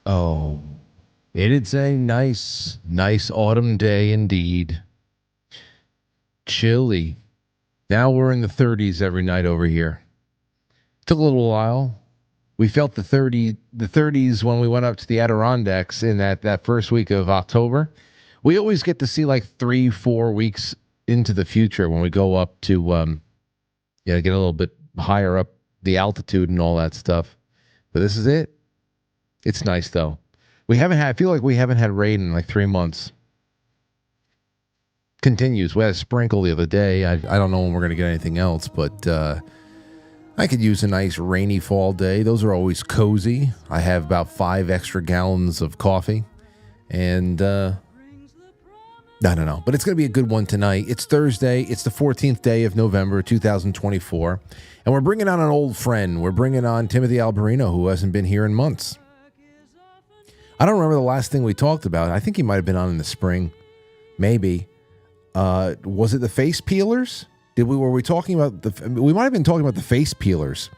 Oh, it is a nice autumn day indeed. Chilly. Now we're in the 30s every night over here. Took a little while. We felt the 30s when we went up to the Adirondacks in that first week of October. We always get to see like 3-4 weeks into the future when we go up to get a little bit higher up the altitude and all that stuff. But this is it. It's nice though. I feel like we haven't had rain in like 3 months. Continues. We had a sprinkle the other day. I don't know when we're going to get anything else, but I could use a nice rainy fall day. Those are always cozy. I have about 5 extra gallons of coffee. And I don't know. But it's going to be a good one tonight. It's Thursday. It's the 14th day of November, 2024. And we're bringing on an old friend. We're bringing on Timothy Alberino, who hasn't been here in months. I don't remember the last thing we talked about. I think he might have been on in the spring. Maybe. Was it the face peelers? Were we talking about we might have been talking about the face peelers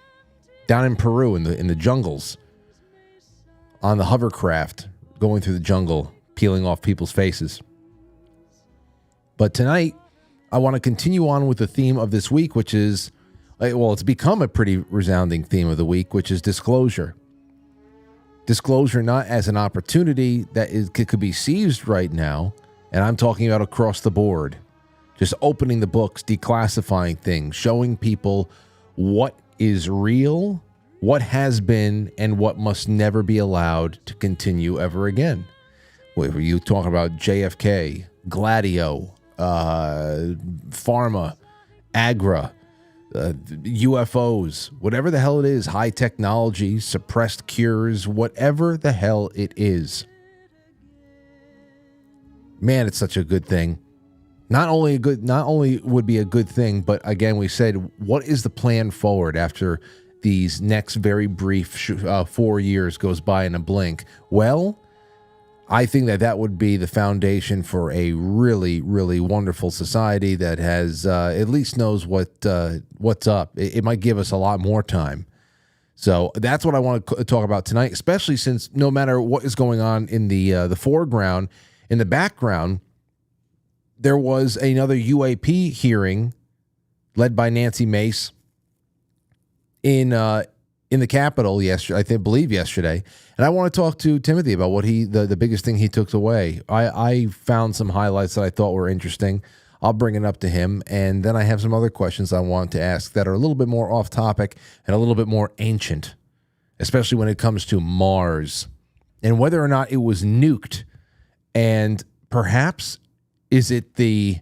down in Peru in the jungles on the hovercraft going through the jungle, peeling off people's faces. But tonight, I want to continue on with the theme of this week, which is, it's become a pretty resounding theme of the week, which is disclosure. Disclosure not as an opportunity that could be seized right now, and I'm talking about across the board. Just opening the books, declassifying things, showing people what is real, what has been, and what must never be allowed to continue ever again. Were you talking about JFK, Gladio, Pharma, Agra, UFOs, whatever the hell it is, high technology, suppressed cures, whatever the hell it is. Man, it's such a good thing. Not only would be a good thing, but again, we said, what is the plan forward after these next very brief 4 years goes by in a blink? Well, I think that would be the foundation for a really, really wonderful society that has at least knows what's up. It might give us a lot more time. So that's what I want to talk about tonight, especially since no matter what is going on in the foreground, in the background, there was another UAP hearing led by Nancy Mace in the Capitol yesterday, I believe yesterday. And I want to talk to Timothy about what the biggest thing he took away. I found some highlights that I thought were interesting. I'll bring it up to him. And then I have some other questions I want to ask that are a little bit more off topic and a little bit more ancient, especially when it comes to Mars and whether or not it was nuked. And perhaps is it a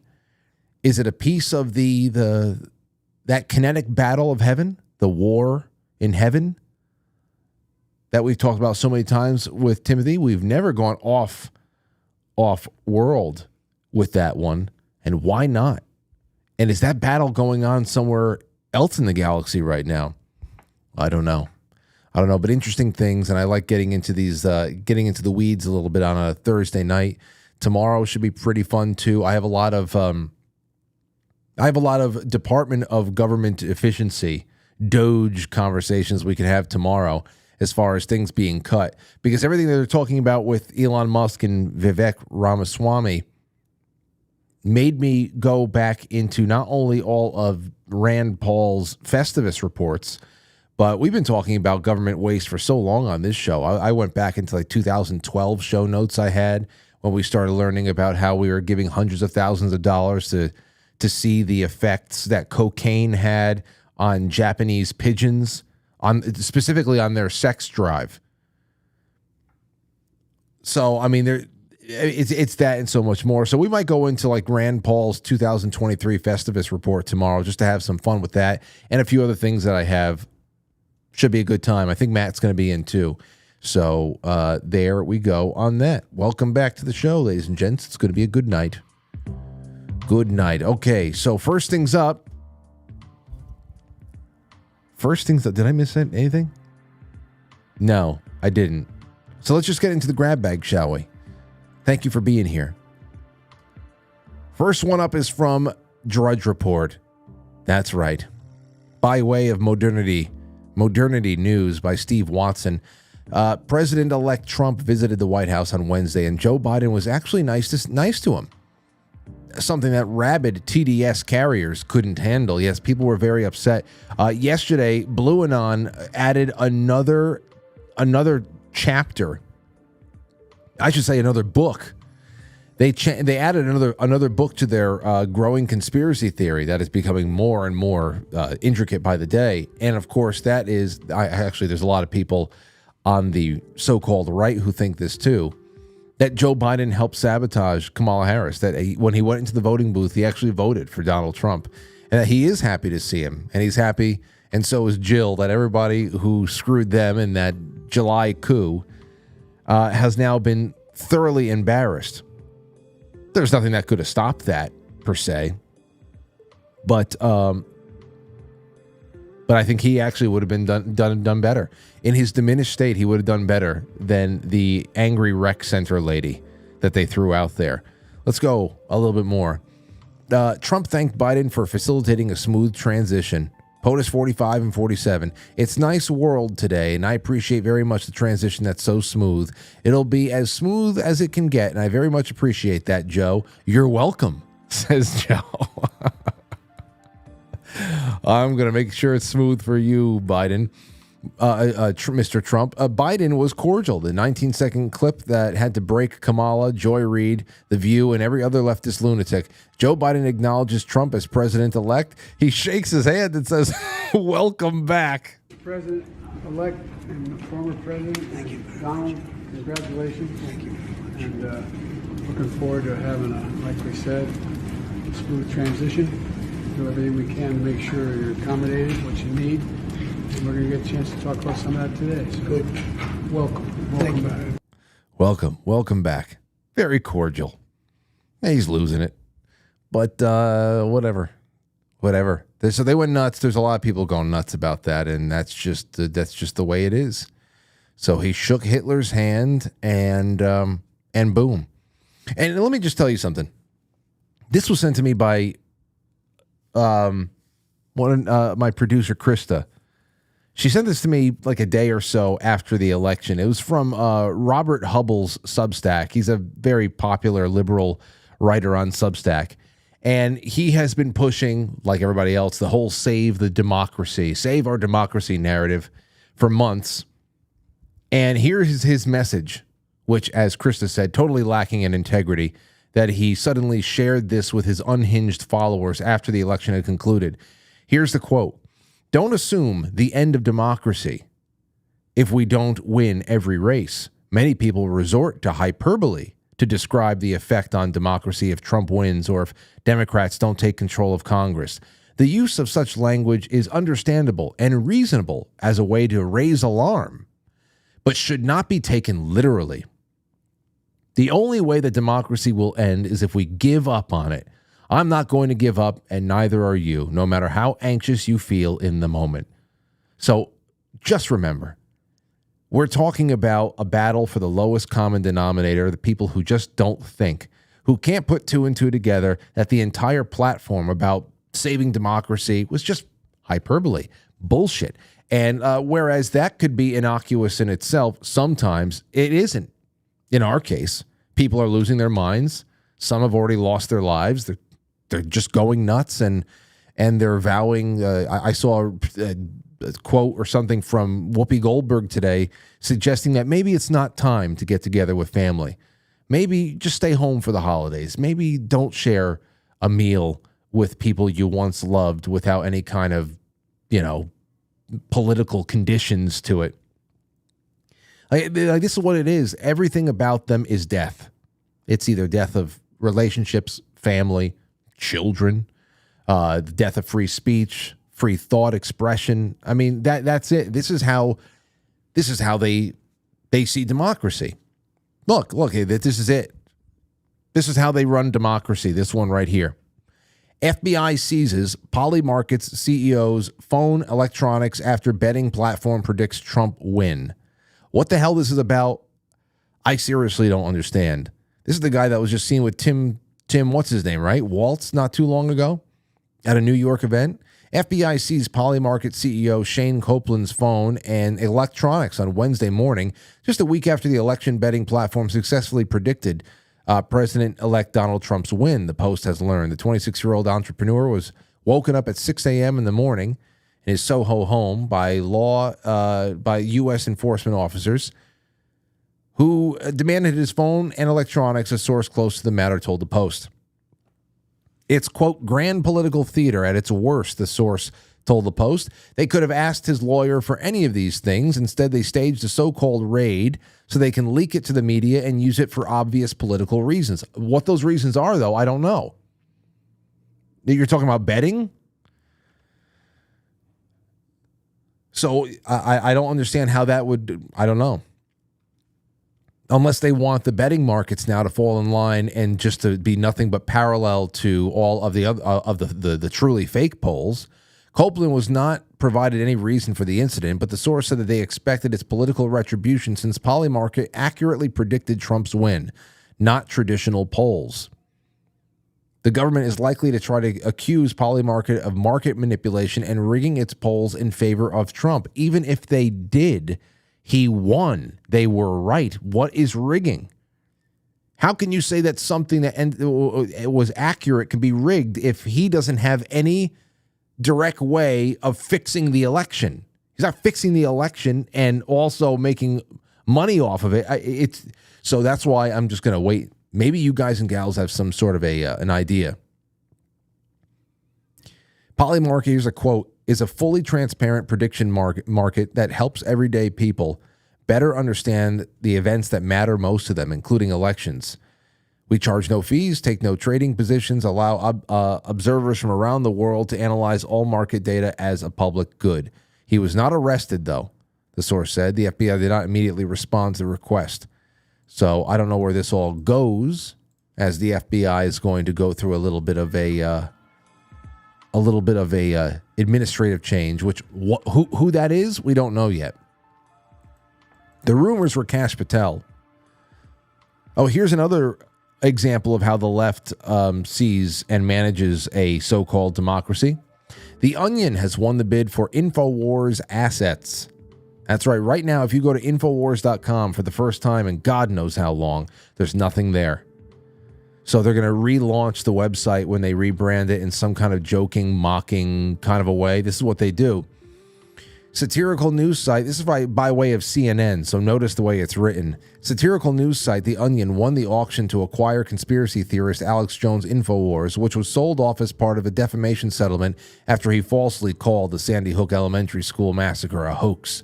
piece of that kinetic battle of heaven, the war in heaven that we've talked about so many times with Timothy? We've never gone off world with that one. And why not? And is that battle going on somewhere else in the galaxy right now? I don't know, but interesting things. And I like getting into getting into the weeds a little bit on a Thursday night. Tomorrow should be pretty fun too. I have a lot of Department of Government Efficiency, DOGE conversations we could have tomorrow as far as things being cut, because everything that they're talking about with Elon Musk and Vivek Ramaswamy made me go back into not only all of Rand Paul's Festivus reports, but we've been talking about government waste for so long on this show. I went back into like 2012 show notes I had when we started learning about how we were giving hundreds of thousands of dollars to see the effects that cocaine had on Japanese pigeons, specifically on their sex drive. So, I mean, it's that and so much more. So we might go into like Rand Paul's 2023 Festivus report tomorrow just to have some fun with that and a few other things that I have. Should be a good time. I think Matt's going to be in too. So there we go on that. Welcome back to the show, ladies and gents. It's going to be a good night. Good night. Okay, so first things up. Did I miss anything? No, I didn't. So let's just get into the grab bag, shall we? Thank you for being here. First one up is from Drudge Report. That's right. By way of modernity news by Steve Watson. President-elect Trump visited the White House on Wednesday, and Joe Biden was actually nice to him. Something that rabid TDS carriers couldn't handle. Yes, people were very upset. Yesterday, Blue Anon added another chapter. I should say another book. They added another book to their growing conspiracy theory that is becoming more and more intricate by the day. And of course, that is actually there's a lot of people on the so-called right who think this too, that Joe Biden helped sabotage Kamala Harris, that when he went into the voting booth, he actually voted for Donald Trump, and that he is happy to see him, and he's happy, and so is Jill, that everybody who screwed them in that July coup has now been thoroughly embarrassed. There's nothing that could have stopped that, per se, but I think he actually would have been done better. In his diminished state, he would have done better than the angry rec center lady that they threw out there. Let's go a little bit more. Trump thanked Biden for facilitating a smooth transition. POTUS 45 and 47. It's nice world today, and I appreciate very much the transition that's so smooth. It'll be as smooth as it can get, and I very much appreciate that, Joe. You're welcome, says Joe. I'm going to make sure it's smooth for you, Biden. Mr. Trump. Biden was cordial. The 19-second clip that had to break Kamala, Joy Reid, The View, and every other leftist lunatic. Joe Biden acknowledges Trump as president-elect. He shakes his hand and says, welcome back. President-elect and former president. Thank you. Donald, congratulations. Thank you. And looking forward to having like we said, a smooth transition. Do everything we can to make sure you're accommodated, what you need. And we're going to get a chance to talk about some of that today. So good. Welcome back. Welcome back. Very cordial. He's losing it. But whatever. So they went nuts. There's a lot of people going nuts about that, and that's just the way it is. So he shook Hitler's hand, and boom. And let me just tell you something. This was sent to me by my producer, Krista. She sent this to me like a day or so after the election. It was from Robert Hubble's Substack. He's a very popular liberal writer on Substack. And he has been pushing, like everybody else, the whole save our democracy narrative for months. And here's his message, which, as Krista said, totally lacking in integrity, that he suddenly shared this with his unhinged followers after the election had concluded. Here's the quote. Don't assume the end of democracy if we don't win every race. Many people resort to hyperbole to describe the effect on democracy if Trump wins or if Democrats don't take control of Congress. The use of such language is understandable and reasonable as a way to raise alarm, but should not be taken literally. The only way that democracy will end is if we give up on it. I'm not going to give up, and neither are you, no matter how anxious you feel in the moment. So just remember, we're talking about a battle for the lowest common denominator, the people who just don't think, who can't put two and two together, that the entire platform about saving democracy was just hyperbole, bullshit. And whereas that could be innocuous in itself, sometimes it isn't. In our case, people are losing their minds. Some have already lost their lives. They're just going nuts, and they're vowing. I saw a quote or something from Whoopi Goldberg today suggesting that maybe it's not time to get together with family. Maybe just stay home for the holidays. Maybe don't share a meal with people you once loved without any kind of, political conditions to it. This is what it is. Everything about them is death. It's either death of relationships, family, children, the death of free speech, free thought expression. I mean, that's it. This is how they see democracy. Look, this is it. This is how they run democracy. This one right here. FBI seizes Polymarket's CEO's phone electronics after betting platform predicts Trump win. What the hell this is about, I seriously don't understand. This is the guy that was just seen with Tim, what's his name, right? Waltz, not too long ago at a New York event. FBI seized Polymarket CEO Shane Copeland's phone and electronics on Wednesday morning, just a week after the election betting platform successfully predicted President-elect Donald Trump's win, the Post has learned. The 26-year-old entrepreneur was woken up at 6 a.m. in the morning in his Soho home by U.S. enforcement officers who demanded his phone and electronics, a source close to the matter told the Post. It's, quote, grand political theater at its worst, the source told the Post. They could have asked his lawyer for any of these things. Instead, they staged a so-called raid so they can leak it to the media and use it for obvious political reasons. What those reasons are, though, I don't know. You're talking about betting? So I don't understand how that would, I don't know. Unless they want the betting markets now to fall in line and just to be nothing but parallel to all of the truly fake polls. Copeland was not provided any reason for the incident, but the source said that they expected its political retribution since Polymarket accurately predicted Trump's win, not traditional polls. The government is likely to try to accuse Polymarket of market manipulation and rigging its polls in favor of Trump. Even if they did, he won. They were right. What is rigging? How can you say that something that was accurate can be rigged if he doesn't have any direct way of fixing the election? He's not fixing the election and also making money off of it. So that's why I'm just going to wait. Maybe you guys and gals have some sort of an idea. Polymarket, here's a quote, is a fully transparent prediction market that helps everyday people better understand the events that matter most to them, including elections. We charge no fees, take no trading positions, allow observers from around the world to analyze all market data as a public good. He was not arrested, though, the source said. The FBI did not immediately respond to the request. So I don't know where this all goes, as the FBI is going to go through a little bit of a administrative change, which who that is, we don't know yet. The rumors were Kash Patel. Oh, here's another example of how the left sees and manages a so-called democracy. The Onion has won the bid for Infowars assets. That's right. Right now, if you go to Infowars.com for the first time in God knows how long, there's nothing there. So they're going to relaunch the website when they rebrand it in some kind of joking, mocking kind of a way. This is what they do. Satirical news site. This is by way of CNN, so notice the way it's written. Satirical news site The Onion won the auction to acquire conspiracy theorist Alex Jones' Infowars, which was sold off as part of a defamation settlement after he falsely called the Sandy Hook Elementary School massacre a hoax.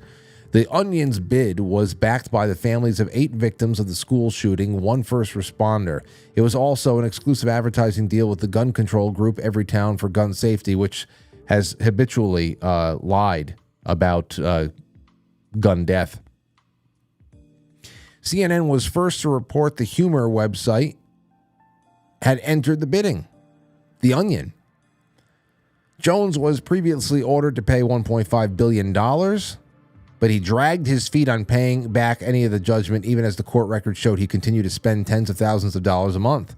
The Onion's bid was backed by the families of 8 victims of the school shooting, 1 first responder. It was also an exclusive advertising deal with the gun control group Every Town for Gun Safety, which has habitually lied about gun death. CNN was first to report the humor website had entered the bidding. The Onion. Jones was previously ordered to pay $1.5 billion, but he dragged his feet on paying back any of the judgment, even as the court record showed he continued to spend tens of thousands of dollars a month.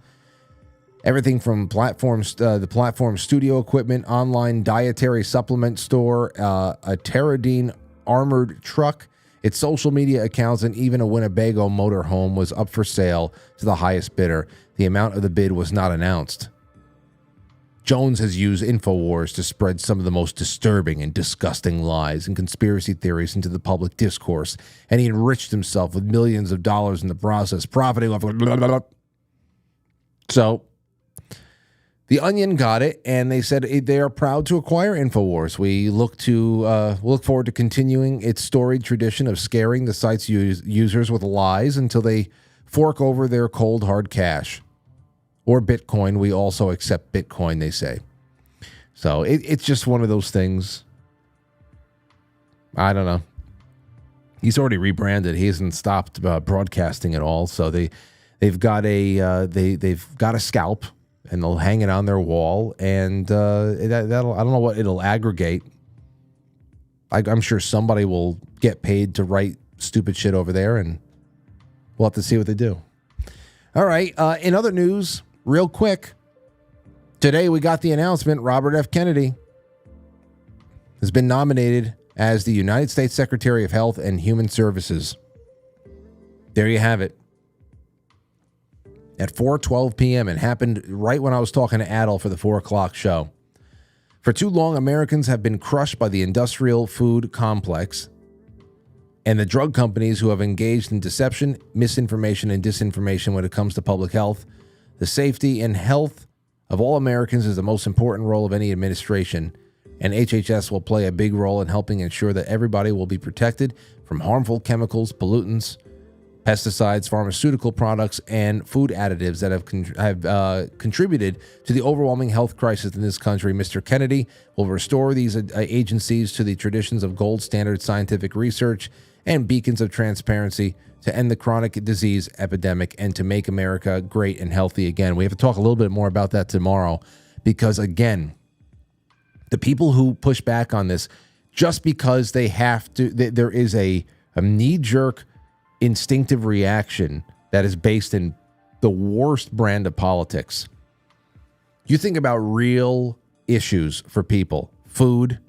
Everything from the platform studio equipment, online dietary supplement store, a Terradine armored truck, its social media accounts, and even a Winnebago motorhome was up for sale to the highest bidder. The amount of the bid was not announced. Jones has used Infowars to spread some of the most disturbing and disgusting lies and conspiracy theories into the public discourse, and he enriched himself with millions of dollars in the process, profiting off of blah, blah, blah. So, The Onion got it, and they said they are proud to acquire Infowars. We look forward to continuing its storied tradition of scaring the site's users with lies until they fork over their cold, hard cash. Or Bitcoin. We also accept Bitcoin, they say. So it's just one of those things. I don't know. He's already rebranded. He hasn't stopped broadcasting at all. So they've got a scalp, and they'll hang it on their wall, and that'll, I don't know what it'll aggregate. I'm sure somebody will get paid to write stupid shit over there, and we'll have to see what they do. All right. In other news, real quick, today we got the announcement, Robert F. Kennedy has been nominated as the United States Secretary of Health and Human Services. There you have it. At 4:12 p.m. It happened right when I was talking to Adel for the 4 o'clock show. For too long, Americans have been crushed by the industrial food complex and the drug companies who have engaged in deception, misinformation, and disinformation when it comes to public health. The safety and health of all Americans is the most important role of any administration, and HHS will play a big role in helping ensure that everybody will be protected from harmful chemicals, pollutants, pesticides, pharmaceutical products, and food additives that have contributed to the overwhelming health crisis in this country. Mr. Kennedy will restore these agencies to the traditions of gold standard scientific research and beacons of transparency to end the chronic disease epidemic and to make America great and healthy again. We have to talk a little bit more about that tomorrow because, again, the people who push back on this, just because they have to, there is a knee-jerk instinctive reaction that is based in the worst brand of politics. You think about real issues for people: food,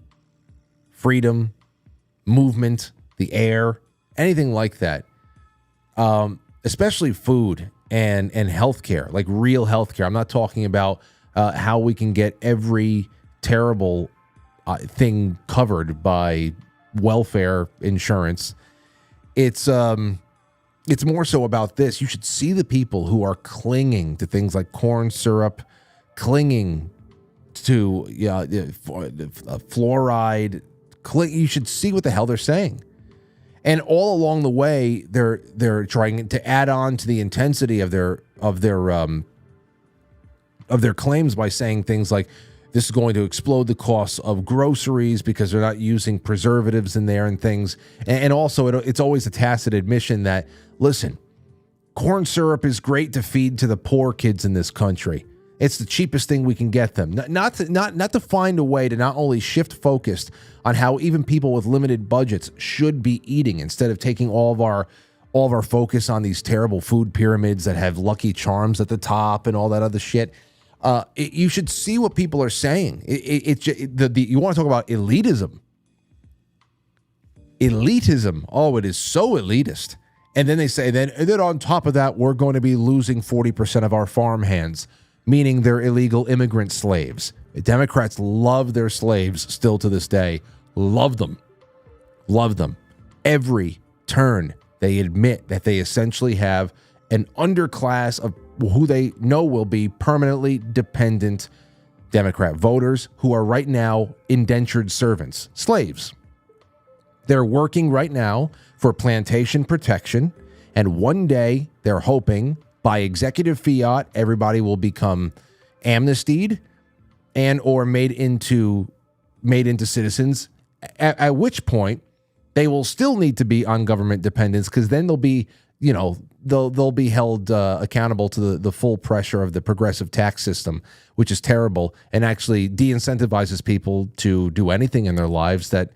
freedom, movement, the air, anything like that. Especially food and healthcare, like real healthcare. I'm not talking about how we can get every terrible thing covered by welfare insurance. It's more so about this. You should see the people who are clinging to things like corn syrup, clinging to fluoride. You should see what the hell they're saying. And all along the way, they're trying to add on to the intensity of their claims by saying things like, this is going to explode the costs of groceries because they're not using preservatives in there and things. And also, it's always a tacit admission that, listen, corn syrup is great to feed to the poor kids in this country. It's the cheapest thing we can get them. Not to find a way to not only shift focus on how even people with limited budgets should be eating, instead of taking all of our focus on these terrible food pyramids that have Lucky Charms at the top and all that other shit. You should see what people are saying. You want to talk about elitism. Elitism. Oh, it is so elitist. And then they say, then on top of that, we're going to be losing 40% of our farmhands, meaning they're illegal immigrant slaves. The Democrats love their slaves still to this day. Love them. Love them. Every turn, they admit that they essentially have an underclass of who they know will be permanently dependent Democrat voters who are right now indentured servants, slaves. They're working right now for plantation protection, and one day they're hoping by executive fiat everybody will become amnestied and or made into citizens, at which point they will still need to be on government dependence, because then they'll be, they'll be held accountable to the full pressure of the progressive tax system, which is terrible and actually de-incentivizes people to do anything in their lives that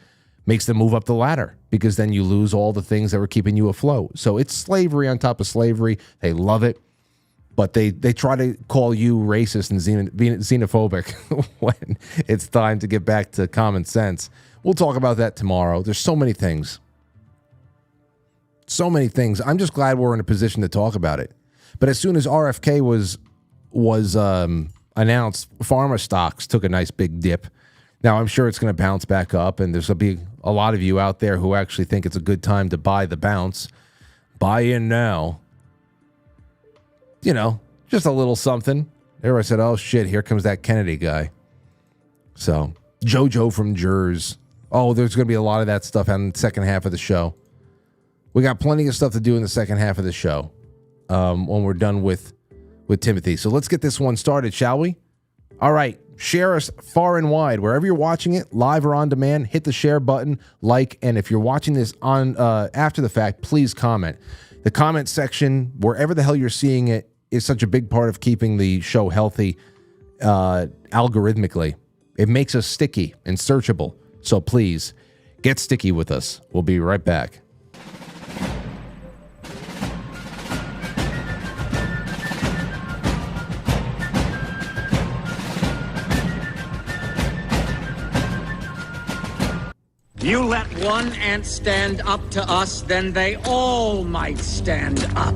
makes them move up the ladder, because then you lose all the things that were keeping you afloat. So it's slavery on top of slavery. They love it, but they try to call you racist and xenophobic when it's time to get back to common sense. We'll talk about that tomorrow. There's so many things. So many things. I'm just glad we're in a position to talk about it. But as soon as RFK was announced, pharma stocks took a nice big dip. Now, I'm sure it's going to bounce back up, and there's going to be a lot of you out there who actually think it's a good time to buy the bounce. Buy in now. Just a little something. There I said, oh, shit, here comes that Kennedy guy. So, JoJo from Jers. Oh, there's going to be a lot of that stuff on the second half of the show. We got plenty of stuff to do in the second half of the show when we're done with Timothy. So let's get this one started, shall we? All right. Share us far and wide. Wherever you're watching it, live or on demand, hit the share button, like, and if you're watching this on after the fact, please comment. The comment section, wherever the hell you're seeing it, is such a big part of keeping the show healthy algorithmically. It makes us sticky and searchable. So please, get sticky with us. We'll be right back. one ant stand up to us, then they all might stand up.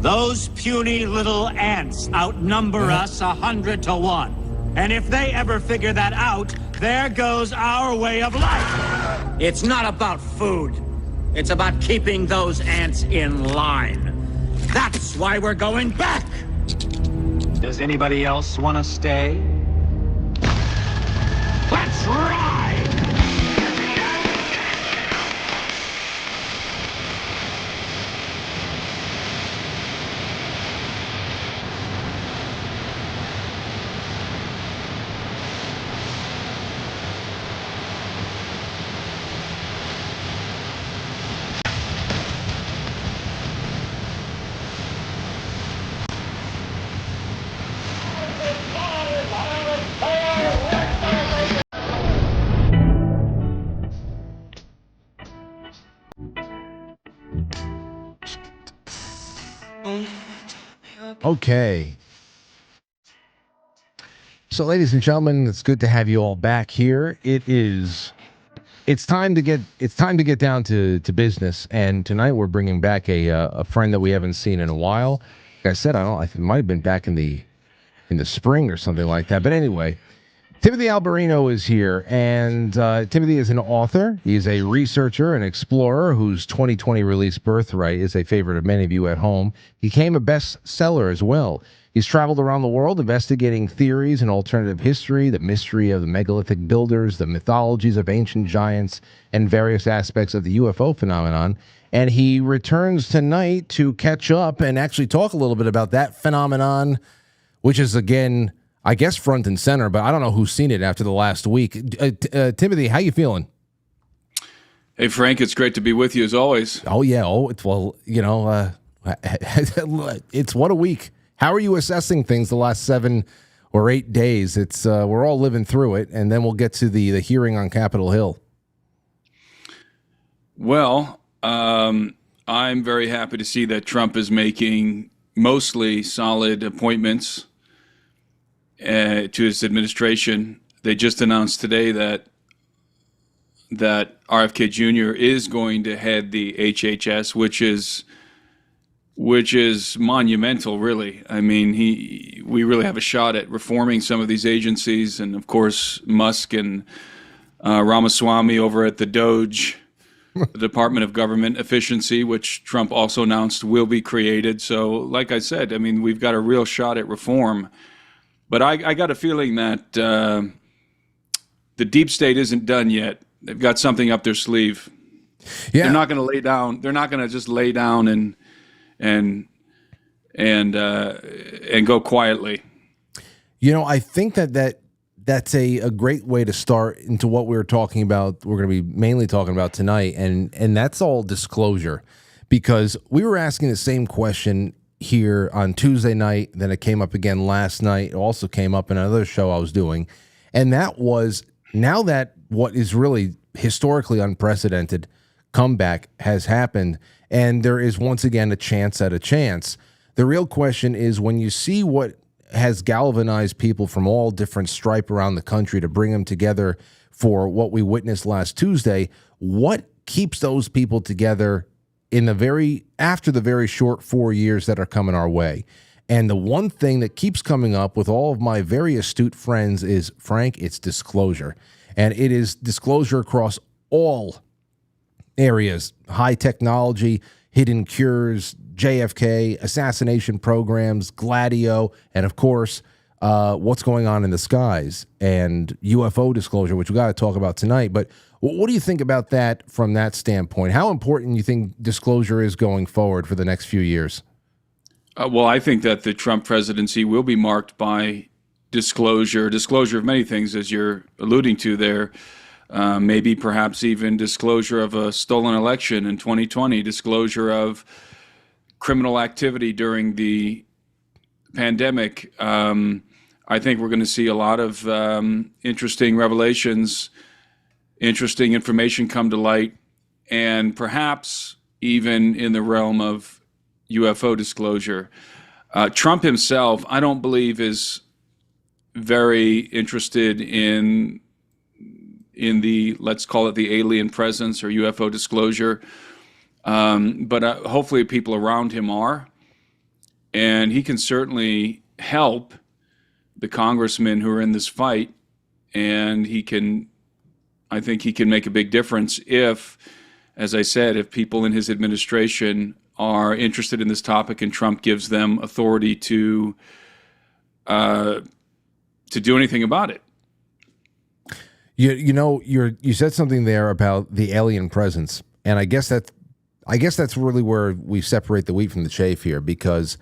Those puny little ants outnumber us 100 to 1. And if they ever figure that out, there goes our way of life. It's not about food. It's about keeping those ants in line. That's why we're going back. Does anybody else want to stay? Let's ride! Okay. So, ladies and gentlemen, it's good to have you all back here. It's time to get down to business. And tonight we're bringing back a friend that we haven't seen in a while. Like I said, I think it might have been back in the spring or something like that. But anyway, Timothy Alberino is here, and Timothy is an author. He's a researcher and explorer whose 2020 release Birthright is a favorite of many of you at home. He became a bestseller as well. He's traveled around the world investigating theories and alternative history, the mystery of the megalithic builders, the mythologies of ancient giants, and various aspects of the UFO phenomenon. And he returns tonight to catch up and actually talk a little bit about that phenomenon, which is, again, I guess front and center, but I don't know who's seen it after the last week. Timothy, how you feeling? Hey, Frank, it's great to be with you as always. Oh, yeah. Oh, it's, well, it's what a week. How are you assessing things the last 7 or 8 days? It's we're all living through it, and then we'll get to the hearing on Capitol Hill. Well, I'm very happy to see that Trump is making mostly solid appointments to his administration. They just announced today that RFK Jr. is going to head the HHS, which is monumental, really. I mean, we really have a shot at reforming some of these agencies, and of course, Musk and Ramaswamy over at the DOGE, the Department of Government Efficiency, which Trump also announced will be created. So, like I said, I mean, we've got a real shot at reform. But I got a feeling that the deep state isn't done yet. They've got something up their sleeve. Yeah. They're not going to lay down. They're not going to just lay down and go quietly. I think that's a great way to start into what we're talking about. We're going to be mainly talking about tonight, and that's all disclosure, because we were asking the same question here on Tuesday night. Then it came up again last night. It also came up in another show I was doing, and that was, now that what is really historically unprecedented comeback has happened, and there is once again a chance at a chance. The real question is, when you see what has galvanized people from all different stripe around the country to bring them together for what we witnessed last Tuesday, what keeps those people together after the very short 4 years that are coming our way? And the one thing that keeps coming up with all of my very astute friends is, Frank, it's disclosure. And it is disclosure across all areas: high technology, hidden cures, JFK, assassination programs, Gladio, and of course, what's going on in the skies, and UFO disclosure, which we got to talk about tonight. But what do you think about that from that standpoint? How important do you think disclosure is going forward for the next few years? Well, I think that the Trump presidency will be marked by disclosure of many things, as you're alluding to there. Maybe perhaps even disclosure of a stolen election in 2020, disclosure of criminal activity during the pandemic. I think we're going to see a lot of interesting revelations, interesting information come to light, and perhaps even in the realm of UFO disclosure. Trump himself, I don't believe, is very interested in in the, let's call it the alien presence or UFO disclosure. But hopefully people around him are. And he can certainly help the congressmen who are in this fight. And I think he can make a big difference if, as I said, if people in his administration are interested in this topic and Trump gives them authority to do anything about it. You said something there about the alien presence, and I guess that's really where we separate the wheat from the chaff here, because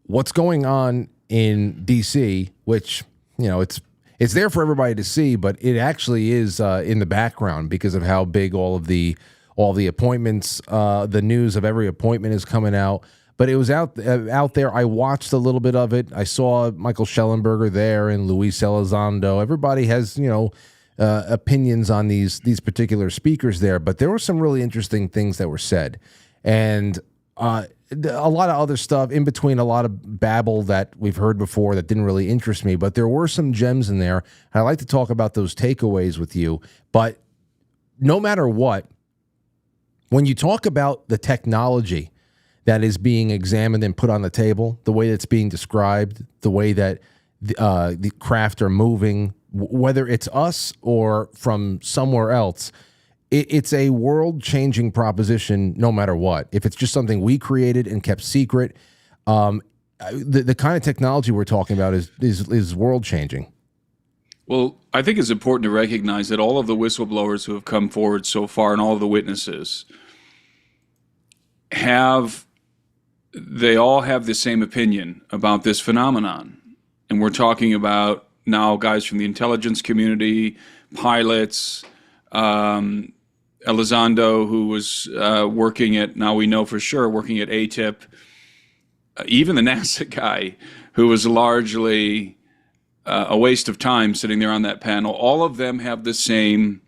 what's going on in D.C., which it's there for everybody to see, but it actually is in the background because of how big all the appointments, the news of every appointment is coming out. But it was out there. I watched a little bit of it. I saw Michael Schellenberger there and Luis Elizondo. Everybody has opinions on these particular speakers there, but there were some really interesting things that were said, and a lot of other stuff in between, a lot of babble that we've heard before that didn't really interest me, but there were some gems in there. I'd like to talk about those takeaways with you. But no matter what, when you talk about the technology that is being examined and put on the table, the way that's being described, the way that the craft are moving, whether it's us or from somewhere else, it's a world-changing proposition no matter what. If it's just something we created and kept secret, the kind of technology we're talking about is world-changing. Well, I think it's important to recognize that all of the whistleblowers who have come forward so far and all of the witnesses they all have the same opinion about this phenomenon. And we're talking about now guys from the intelligence community, pilots, Elizondo, who was working at ATIP, even the NASA guy, who was largely a waste of time sitting there on that panel. All of them have the same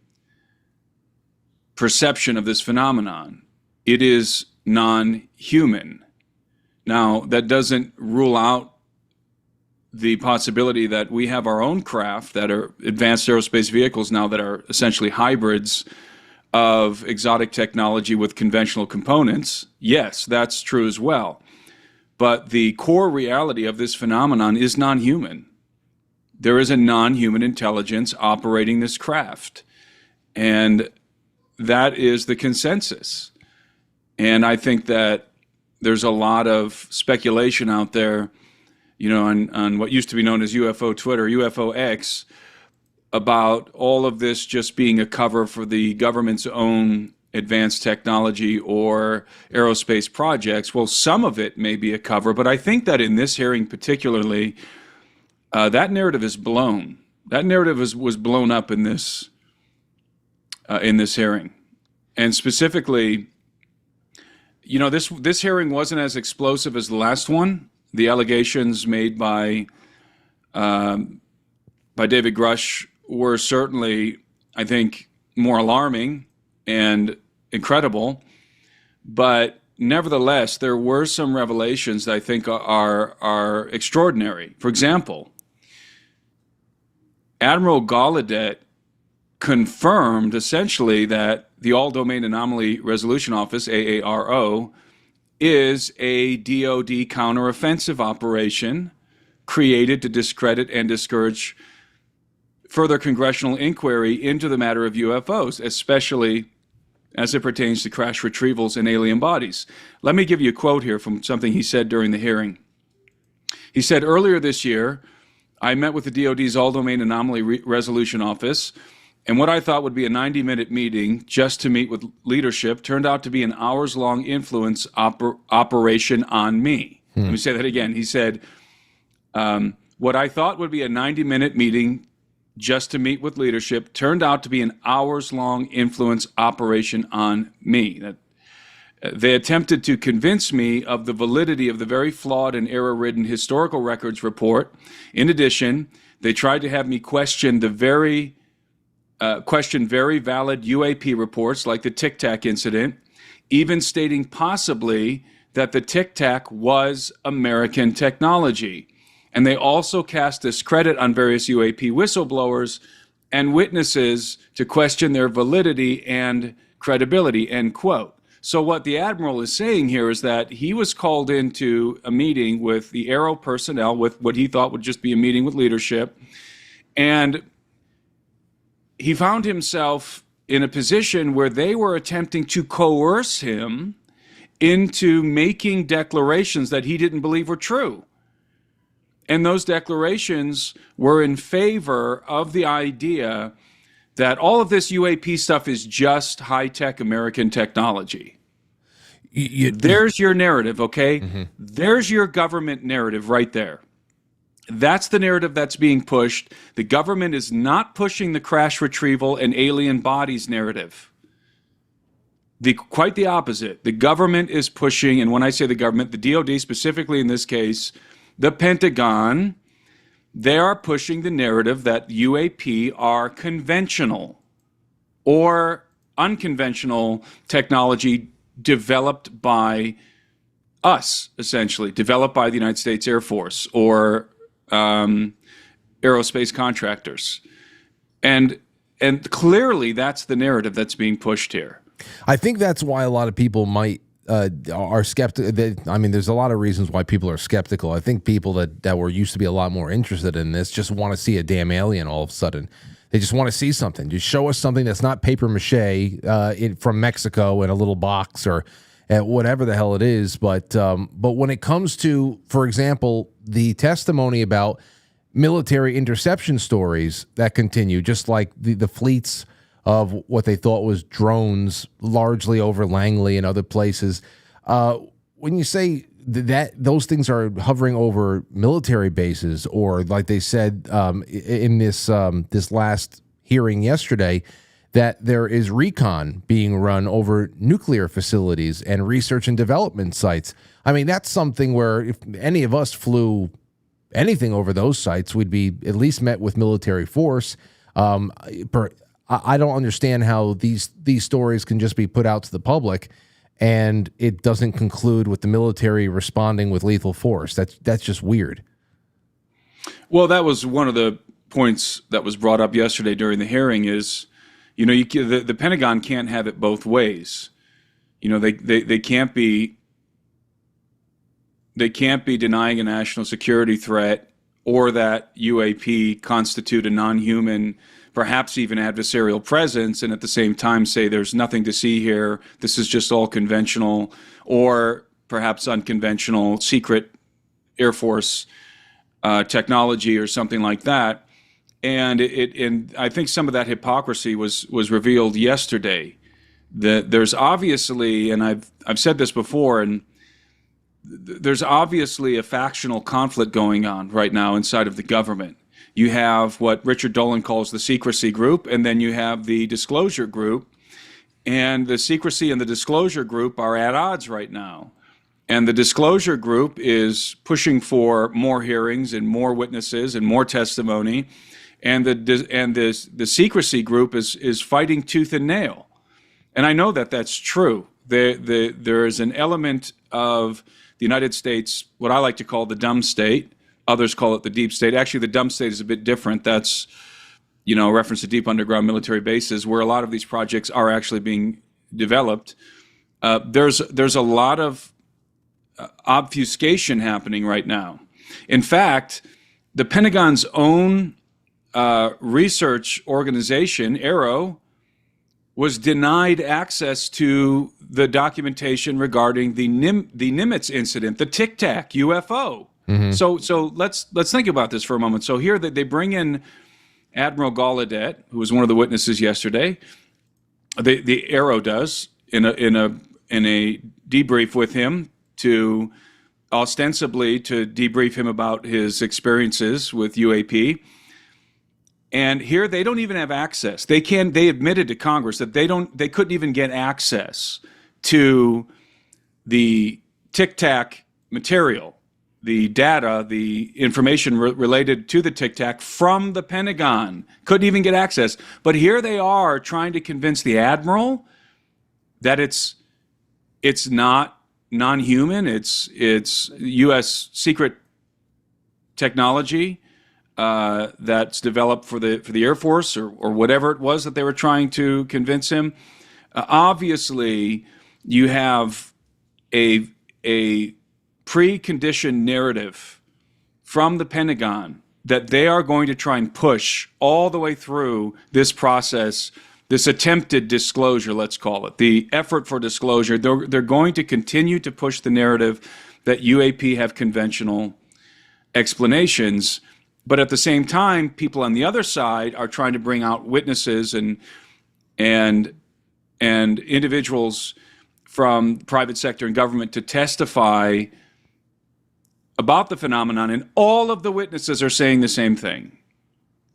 perception of this phenomenon. It is non-human. Now, that doesn't rule out the possibility that we have our own craft that are advanced aerospace vehicles now that are essentially hybrids of exotic technology with conventional components. Yes, that's true as well. But the core reality of this phenomenon is non-human. There is a non-human intelligence operating this craft. And that is the consensus. And I think that there's a lot of speculation out there, on what used to be known as UFO Twitter, UFO X, about all of this just being a cover for the government's own advanced technology or aerospace projects. Well, some of it may be a cover, but I think that in this hearing particularly, that narrative is blown. That narrative was blown up in this hearing. And specifically, this hearing wasn't as explosive as the last one. The allegations made by David Grush were certainly, I think, more alarming and incredible. But nevertheless, there were some revelations that I think are extraordinary. For example, Admiral Gallaudet confirmed essentially that the All-Domain Anomaly Resolution Office, AARO, is a DoD counteroffensive operation created to discredit and discourage further congressional inquiry into the matter of UFOs, especially as it pertains to crash retrievals in alien bodies. Let me give you a quote here from something he said during the hearing. He said, "Earlier this year, I met with the DoD's All-Domain Anomaly Resolution Office, and what I thought would be a 90-minute meeting just to meet with leadership turned out to be an hours-long influence operation on me." Let me say that again. He said, what I thought would be a 90-minute meeting just to meet with leadership turned out to be an hours-long influence operation on me. They attempted to convince me of the validity of the very flawed and error-ridden historical records report. In addition, they tried to have me question very valid UAP reports like the Tic Tac incident, even stating possibly that the Tic Tac was American technology. And they also cast discredit on various UAP whistleblowers and witnesses to question their validity and credibility, end quote. So what the admiral is saying here is that he was called into a meeting with the Aero personnel, with what he thought would just be a meeting with leadership, and he found himself in a position where they were attempting to coerce him into making declarations that he didn't believe were true. And those declarations were in favor of the idea that all of this UAP stuff is just high-tech American technology. There's your narrative, okay? Mm-hmm. There's your government narrative right there. That's the narrative that's being pushed. The government is not pushing the crash retrieval and alien bodies narrative. Quite the opposite. The government is pushing, and when I say the government, the DoD specifically in this case, the Pentagon, they are pushing the narrative that UAP are conventional or unconventional technology developed by us, essentially, developed by the United States Air Force or aerospace contractors. And clearly that's the narrative that's being pushed here. I think that's why a lot of people are skeptical. I mean, there's a lot of reasons why people are skeptical. I think people that were used to be a lot more interested in this just want to see a damn alien all of a sudden. They just want to see something. Just show us something that's not paper mache from Mexico in a little box or whatever the hell it is. But when it comes to, for example, the testimony about military interception stories that continue, just like the fleets of what they thought was drones largely over Langley and other places. When you say that those things are hovering over military bases, or like they said in this last hearing yesterday, that there is recon being run over nuclear facilities and research and development sites. I mean, that's something where if any of us flew anything over those sites, we'd be at least met with military force. I don't understand how these stories can just be put out to the public and it doesn't conclude with the military responding with lethal force. That's just weird. Well, that was one of the points that was brought up yesterday during the hearing is, the Pentagon can't have it both ways. They can't be denying a national security threat or that UAP constitute a non-human, perhaps even adversarial presence, and at the same time say there's nothing to see here, this is just all conventional or perhaps unconventional secret Air Force technology or something like that. And I think some of that hypocrisy was revealed yesterday. That there's obviously, and I've said this before, and there's obviously a factional conflict going on right now inside of the government. You have what Richard Dolan calls the Secrecy group, and then you have the Disclosure group. And the Secrecy and the Disclosure group are at odds right now. And the Disclosure group is pushing for more hearings and more witnesses and more testimony. And the Secrecy group is fighting tooth and nail. And I know that that's true. There is an element of the United States, what I like to call the dumb state. Others call it the deep state. Actually, the dumb state is a bit different. That's, a reference to deep underground military bases where a lot of these projects are actually being developed. There's a lot of obfuscation happening right now. In fact, the Pentagon's own research organization, Aero, was denied access to the documentation regarding the Nimitz incident, the Tic Tac UFO. Mm-hmm. So let's think about this for a moment. So here they bring in Admiral Gallaudet, who was one of the witnesses yesterday. The Aero does in a debrief with him to ostensibly to debrief him about his experiences with UAP. And here they don't even have access. They admitted to Congress that they couldn't even get access to the Tic Tac material, the data, the information related to the Tic Tac from the Pentagon. Couldn't even get access. But here they are trying to convince the Admiral that it's not non-human, it's U.S. secret technology. that's developed for the Air Force or whatever it was that they were trying to convince him. Obviously, you have a preconditioned narrative from the Pentagon that they are going to try and push all the way through this process, this attempted disclosure, let's call it, the effort for disclosure. They're going to continue to push the narrative that UAP have conventional explanations. But at the same time, people on the other side are trying to bring out witnesses and individuals from private sector and government to testify about the phenomenon, and all of the witnesses are saying the same thing.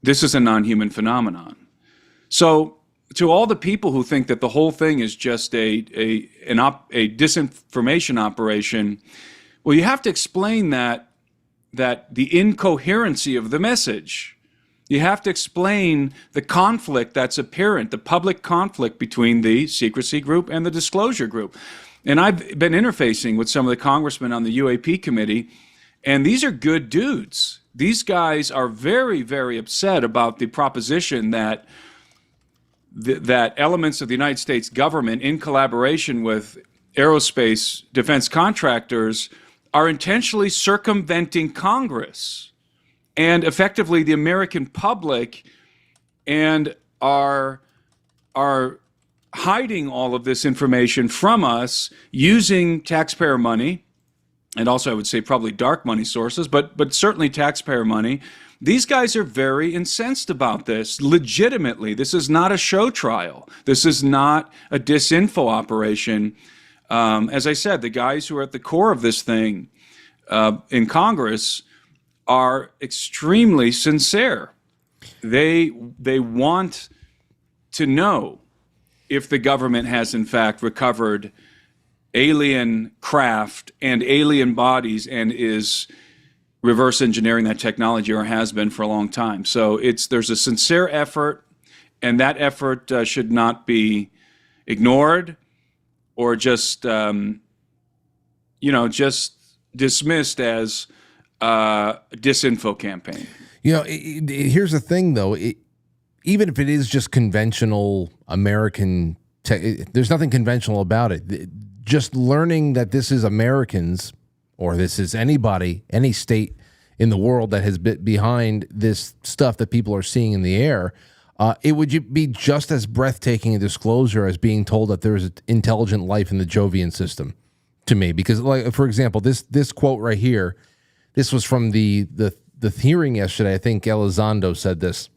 This is a non-human phenomenon. So to all the people who think that the whole thing is just a disinformation operation, well, you have to explain that the incoherency of the message. You have to explain the conflict that's apparent, the public conflict between the secrecy group and the disclosure group. And I've been interfacing with some of the congressmen on the UAP committee, and these are good dudes. These guys are very, very upset about the proposition that that elements of the United States government, in collaboration with aerospace defense contractors, are intentionally circumventing Congress and effectively the American public, and are hiding all of this information from us using taxpayer money, and also I would say probably dark money sources, but certainly taxpayer money. These guys are very incensed about this, legitimately. This is not a show trial. This is not a disinfo operation. As I said, the guys who are at the core of this thing in Congress are extremely sincere. They want to know if the government has in fact recovered alien craft and alien bodies and is reverse engineering that technology, or has been for a long time. So there's a sincere effort, and that effort should not be ignored or just just dismissed as a disinfo campaign. Here's the thing, though. Even if it is just conventional American there's nothing conventional about it. Just learning that this is Americans, or this is anybody, any state in the world that has been behind this stuff that people are seeing in the air, it would be just as breathtaking a disclosure as being told that there's intelligent life in the Jovian system to me. Because, like, for example, this quote right here, this was from the hearing yesterday. I think Elizondo said this.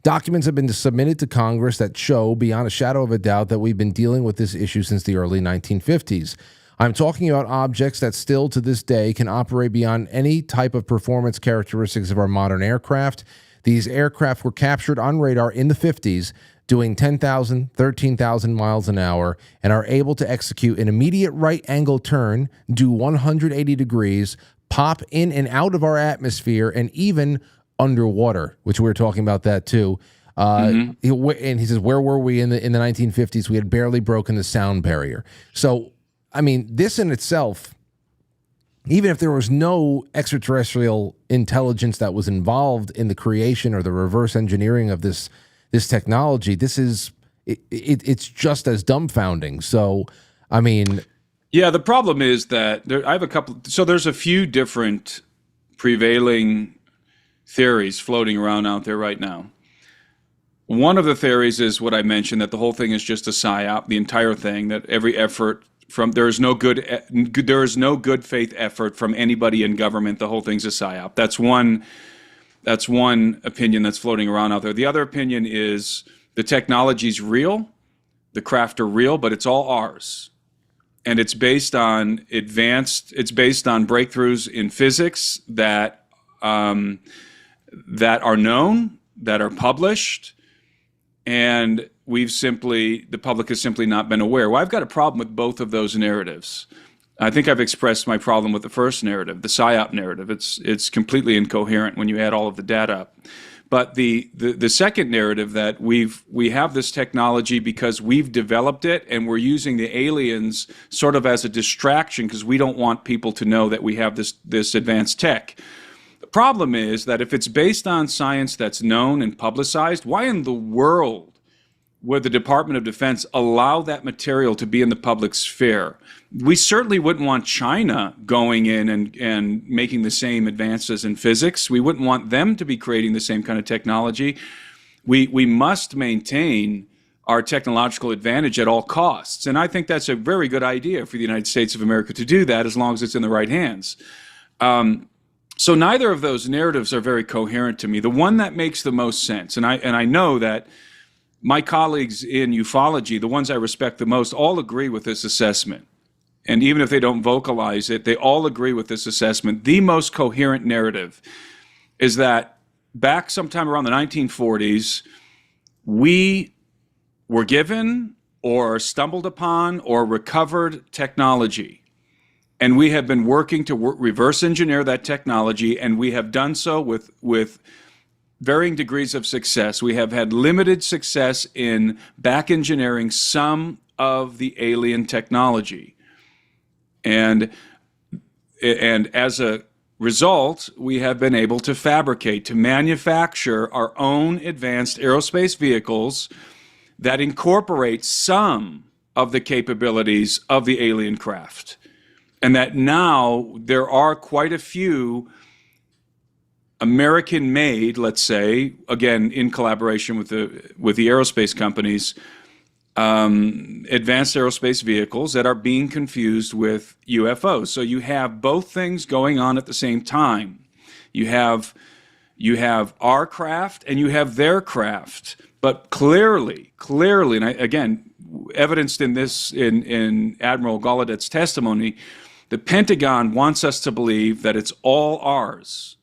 Documents have been submitted to Congress that show beyond a shadow of a doubt that we've been dealing with this issue since the early 1950s. I'm talking about objects that still to this day can operate beyond any type of performance characteristics of our modern aircraft. These aircraft were captured on radar in the 50s, doing 10,000, 13,000 miles an hour, and are able to execute an immediate right angle turn, do 180 degrees, pop in and out of our atmosphere, and even underwater, which we were talking about that too. And he says, where were we in the 1950s? We had barely broken the sound barrier. So, I mean, this in itself, even if there was no extraterrestrial intelligence that was involved in the creation or the reverse engineering of this technology, it's just as dumbfounding. So, I mean, yeah, the problem is that there's a few different prevailing theories floating around out there right now. One of the theories is what I mentioned, that the whole thing is just a psyop, the entire thing, that every effort there is no good faith effort from anybody in government. The whole thing's a psyop. That's one opinion that's floating around out there. The other opinion is the technology's real, the craft are real, but it's all ours. And it's based on breakthroughs in physics that are known, that are published, and the public has simply not been aware. Well, I've got a problem with both of those narratives. I think I've expressed my problem with the first narrative, the psyop narrative. It's completely incoherent when you add all of the data up. But the second narrative, that we have this technology because we've developed it, and we're using the aliens sort of as a distraction because we don't want people to know that we have this advanced tech. problem is that if it's based on science that's known and publicized, why in the world would the Department of Defense allow that material to be in the public sphere? We certainly wouldn't want China going in and making the same advances in physics. We wouldn't want them to be creating the same kind of technology. We must maintain our technological advantage at all costs. And I think that's a very good idea for the United States of America to do that, as long as it's in the right hands. So neither of those narratives are very coherent to me. The one that makes the most sense, and I know that my colleagues in ufology, the ones I respect the most, all agree with this assessment. And even if they don't vocalize it, they all agree with this assessment. The most coherent narrative is that back sometime around the 1940s, we were given or stumbled upon or recovered technology. And we have been working to reverse engineer that technology, and we have done so with varying degrees of success. We have had limited success in back engineering some of the alien technology. And as a result, we have been able to fabricate, to manufacture our own advanced aerospace vehicles that incorporate some of the capabilities of the alien craft. And that now there are quite a few American-made, let's say, again, in collaboration with the aerospace companies, advanced aerospace vehicles that are being confused with UFOs. So you have both things going on at the same time. You have our craft and you have their craft. But clearly, and again, evidenced in this, in Admiral Gallaudet's testimony, the Pentagon wants us to believe that it's all ours.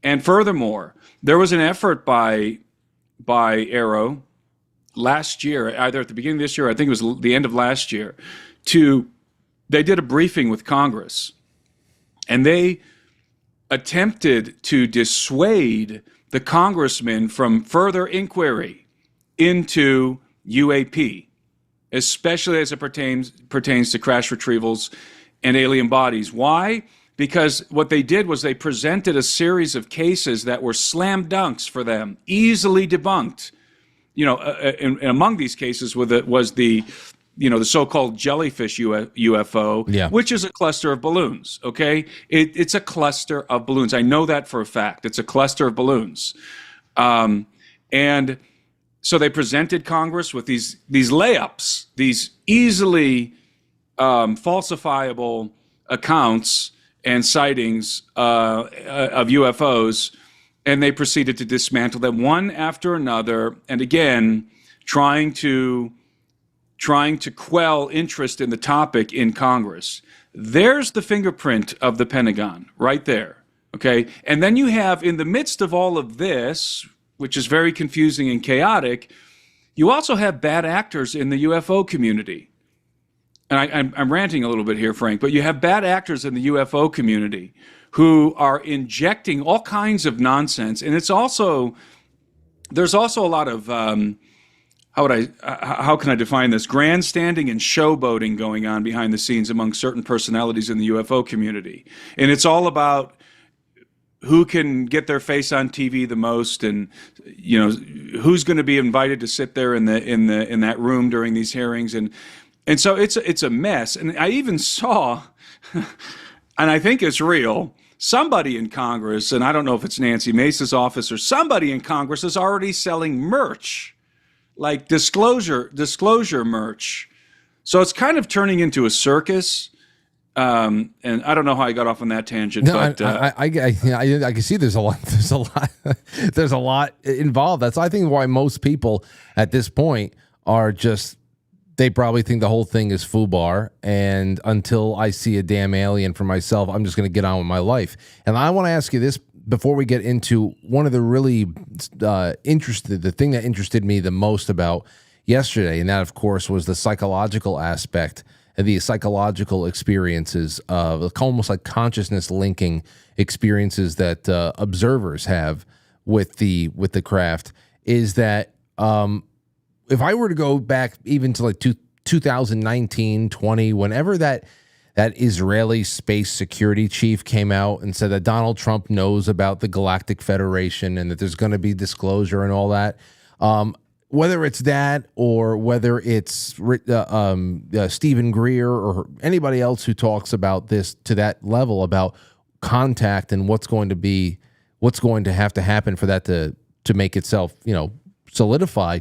And furthermore, there was an effort by Aero last year, either at the beginning of this year, I think it was the end of last year, they did a briefing with Congress, and they attempted to dissuade the congressmen from further inquiry into UAP, especially as it pertains to crash retrievals and alien bodies. Why? Because what they did was they presented a series of cases that were slam dunks for them, easily debunked. You know, and among these cases was the so-called jellyfish UFO, which is a cluster of balloons. Okay, it's a cluster of balloons. I know that for a fact. It's a cluster of balloons, and so they presented Congress with these layups, these easily falsifiable accounts and sightings of UFOs. And they proceeded to dismantle them one after another, and again, trying to quell interest in the topic in Congress. There's the fingerprint of the Pentagon right there, okay? And then you have, in the midst of all of this, which is very confusing and chaotic, you also have bad actors in the UFO community. And I'm ranting a little bit here, Frank, but you have bad actors in the UFO community who are injecting all kinds of nonsense. And there's also a lot of, how can I define this? Grandstanding and showboating going on behind the scenes among certain personalities in the UFO community. And it's all about who can get their face on TV the most, and who's going to be invited to sit there in that room during these hearings. And so it's a mess. And I even saw, and I think it's real, somebody in Congress, and I don't know if it's Nancy Mace's office or somebody in Congress, is already selling merch, like disclosure merch. So it's kind of turning into a circus. And I don't know how I got off on that tangent. No, but I can see there's a lot involved. That's, I think, why most people at this point are just, they probably think the whole thing is FUBAR, and until I see a damn alien for myself, I'm just going to get on with my life. And I want to ask you this before we get into one of the really the thing that interested me the most about yesterday, and that, of course, was the psychological aspect and the psychological experiences of almost like consciousness linking experiences that observers have with the craft. Is that if I were to go back even to like 2019, 20, whenever that that Israeli space security chief came out and said that Donald Trump knows about the Galactic Federation and that there's going to be disclosure and all that. Whether it's that or whether it's Stephen Greer or anybody else who talks about this to that level about contact and what's going to have to happen for that to make itself, solidify.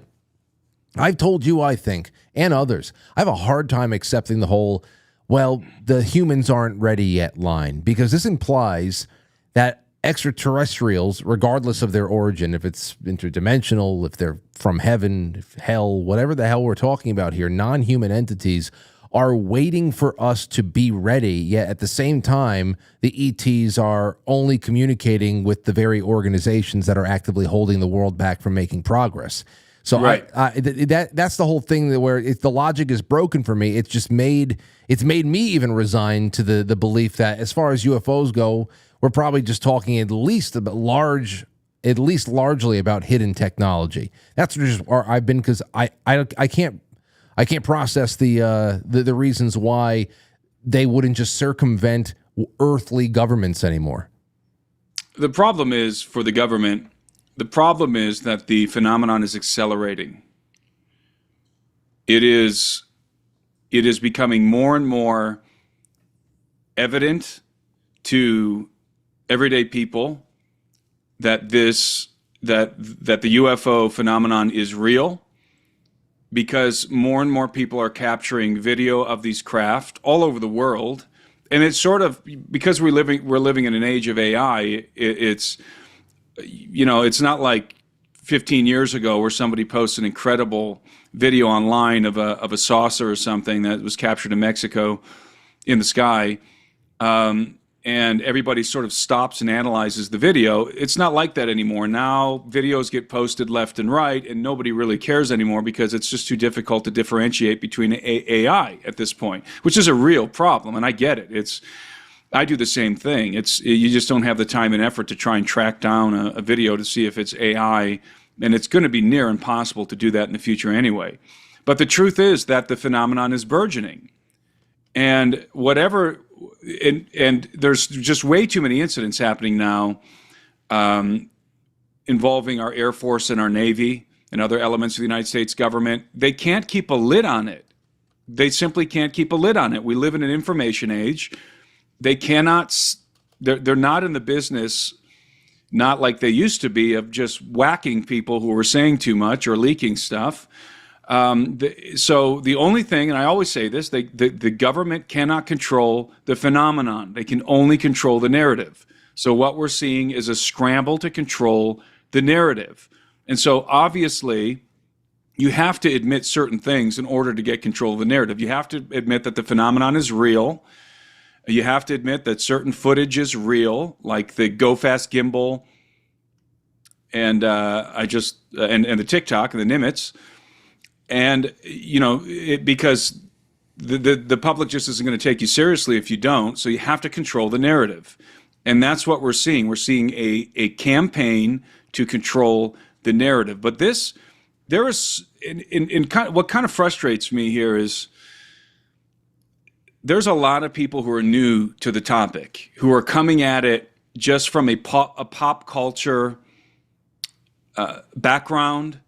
I've told you, I think, and others, I have a hard time accepting the whole, well, the humans aren't ready yet line, because this implies that extraterrestrials, regardless of their origin, if it's interdimensional, if they're from heaven, if hell, whatever the hell we're talking about here, non-human entities are waiting for us to be ready, yet at the same time, the ETs are only communicating with the very organizations that are actively holding the world back from making progress. So right. That's the whole thing where the logic is broken for me. It's made me even resign to the belief that as far as UFOs go, we're probably just talking at least largely about hidden technology. That's just where I've been, because I can't process the reasons why they wouldn't just circumvent earthly governments anymore. The problem is for the government. The problem is that the phenomenon is accelerating. It is becoming more and more evident to everyday people that the UFO phenomenon is real, because more and more people are capturing video of these craft all over the world. And it's sort of, because we're living in an age of AI, it's not like 15 years ago where somebody posts an incredible video online of a saucer or something that was captured in Mexico in the sky, and everybody sort of stops and analyzes the video. It's not like that anymore. Now videos get posted left and right, and nobody really cares anymore because it's just too difficult to differentiate between AI at this point, which is a real problem, and I get it. I do the same thing. You just don't have the time and effort to try and track down a video to see if it's AI, and it's going to be near impossible to do that in the future anyway. But the truth is that the phenomenon is burgeoning, and there's just way too many incidents happening now involving our Air Force and our Navy and other elements of the United States government. They can't keep a lid on it. They simply can't keep a lid on it. We live in an information age. They cannot, they're not in the business, not like they used to be, of just whacking people who were saying too much or leaking stuff. So the only thing, and I always say this, the government cannot control the phenomenon. They can only control the narrative. So what we're seeing is a scramble to control the narrative. And so obviously, you have to admit certain things in order to get control of the narrative. You have to admit that the phenomenon is real. You have to admit that certain footage is real, like the Go Fast gimbal and the TikTok and the Nimitz. And, because the public just isn't going to take you seriously if you don't. So you have to control the narrative. And that's what we're seeing. We're seeing a campaign to control the narrative. But what kind of frustrates me here is there's a lot of people who are new to the topic, who are coming at it just from a pop culture background.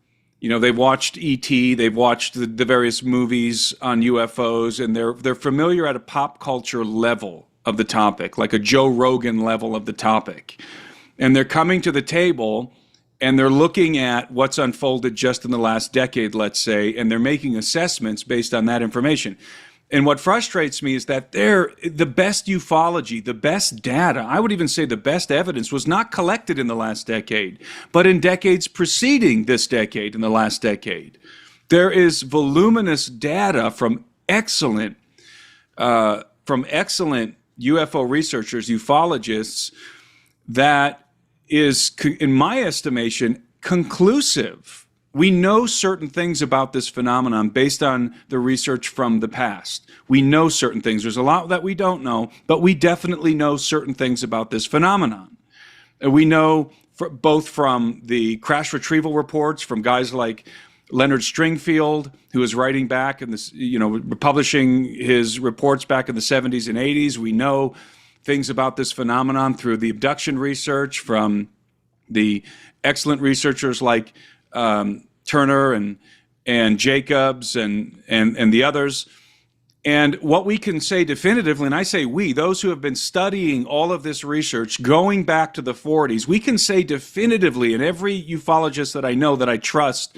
They've watched E.T., they've watched the various movies on UFOs, and they're familiar at a pop culture level of the topic, like a Joe Rogan level of the topic. And they're coming to the table, and they're looking at what's unfolded just in the last decade, let's say, and they're making assessments based on that information. And what frustrates me is that the best ufology, the best data, I would even say the best evidence, was not collected in the last decade, but in decades preceding this decade, in the last decade. There is voluminous data from excellent UFO researchers, ufologists, that is, in my estimation, conclusive. We know certain things about this phenomenon based on the research from the past. We know certain things. There's a lot that we don't know, but we definitely know certain things about this phenomenon. And we know both from the crash retrieval reports from guys like Leonard Stringfield, who is writing back in this, publishing his reports back in the 70s and 80s. We know things about this phenomenon through the abduction research from the excellent researchers like Turner and Jacobs and the others. And what we can say definitively, and I say we, those who have been studying all of this research going back to the 40s, we can say definitively, and every ufologist that I know that I trust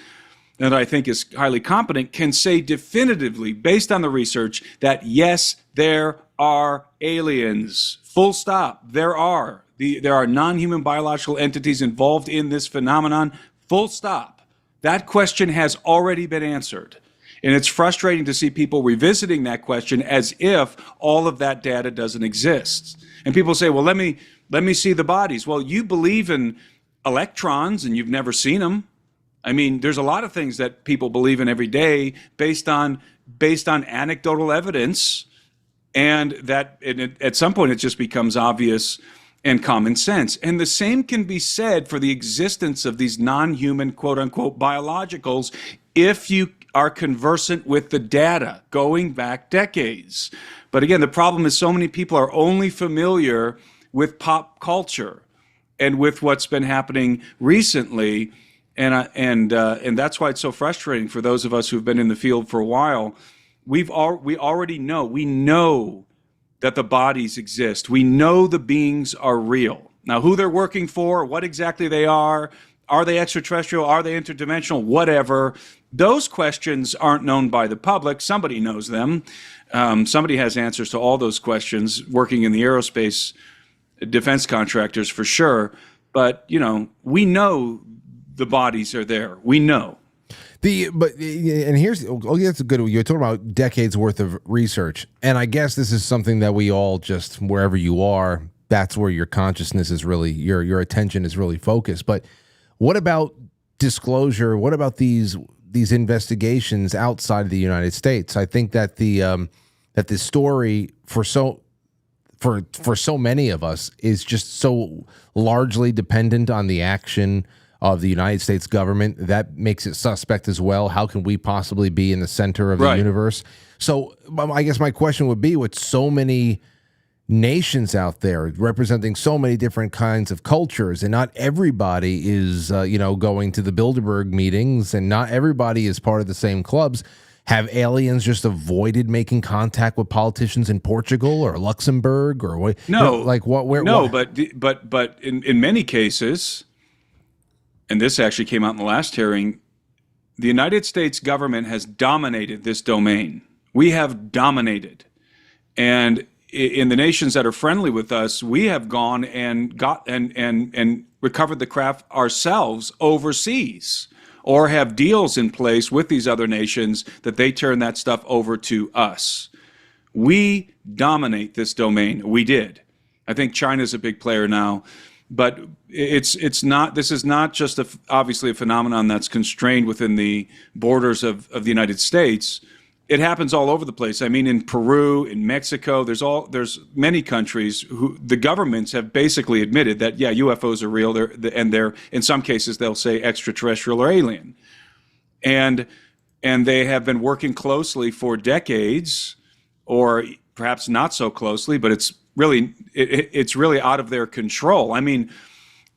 and that I think is highly competent can say definitively, based on the research, that yes, there are aliens. Full stop. There are non-human biological entities involved in this phenomenon. Full stop. That question has already been answered. And it's frustrating to see people revisiting that question as if all of that data doesn't exist. And people say, well, let me see the bodies. Well, you believe in electrons and you've never seen them. I mean, there's a lot of things that people believe in every day based on anecdotal evidence, and that at some point it just becomes obvious and common sense. And the same can be said for the existence of these non-human, quote unquote, biologicals if you are conversant with the data going back decades. But again, the problem is so many people are only familiar with pop culture and with what's been happening recently. And that's why it's so frustrating for those of us who've been in the field for a while. We already know that the bodies exist. We know the beings are real. Now, who they're working for, what exactly they are they extraterrestrial, are they interdimensional, whatever, those questions aren't known by the public. Somebody knows them. Somebody has answers to all those questions, working in the aerospace defense contractors for sure. But, we know the bodies are there. We know. And here's, that's a good one. You're talking about decades worth of research. And I guess this is something that we all just, wherever you are, that's where your consciousness is really, your attention is really focused. But what about disclosure? What about these investigations outside of the United States? I think that the story for so many of us is just so largely dependent on the action of the United States government. That makes it suspect as well. How can we possibly be in the center of the universe? So I guess my question would be, with so many nations out there representing so many different kinds of cultures, and not everybody is going to the Bilderberg meetings, and not everybody is part of the same clubs, have aliens just avoided making contact with politicians in Portugal or Luxembourg or what? No, what? But in many cases, and this actually came out in the last hearing, the United States government has dominated this domain. We have dominated. And in the nations that are friendly with us, we have gone and got and recovered the craft ourselves overseas, or have deals in place with these other nations that they turn that stuff over to us. We dominate this domain. We did. I think China's a big player now. But it's not. This is not just obviously a phenomenon that's constrained within the borders of the United States. It happens all over the place. I mean, in Peru, in Mexico, there's many countries who the governments have basically admitted that UFOs are real. They're in some cases they'll say extraterrestrial or alien, and they have been working closely for decades, or perhaps not so closely, but it's really out of their control. I mean,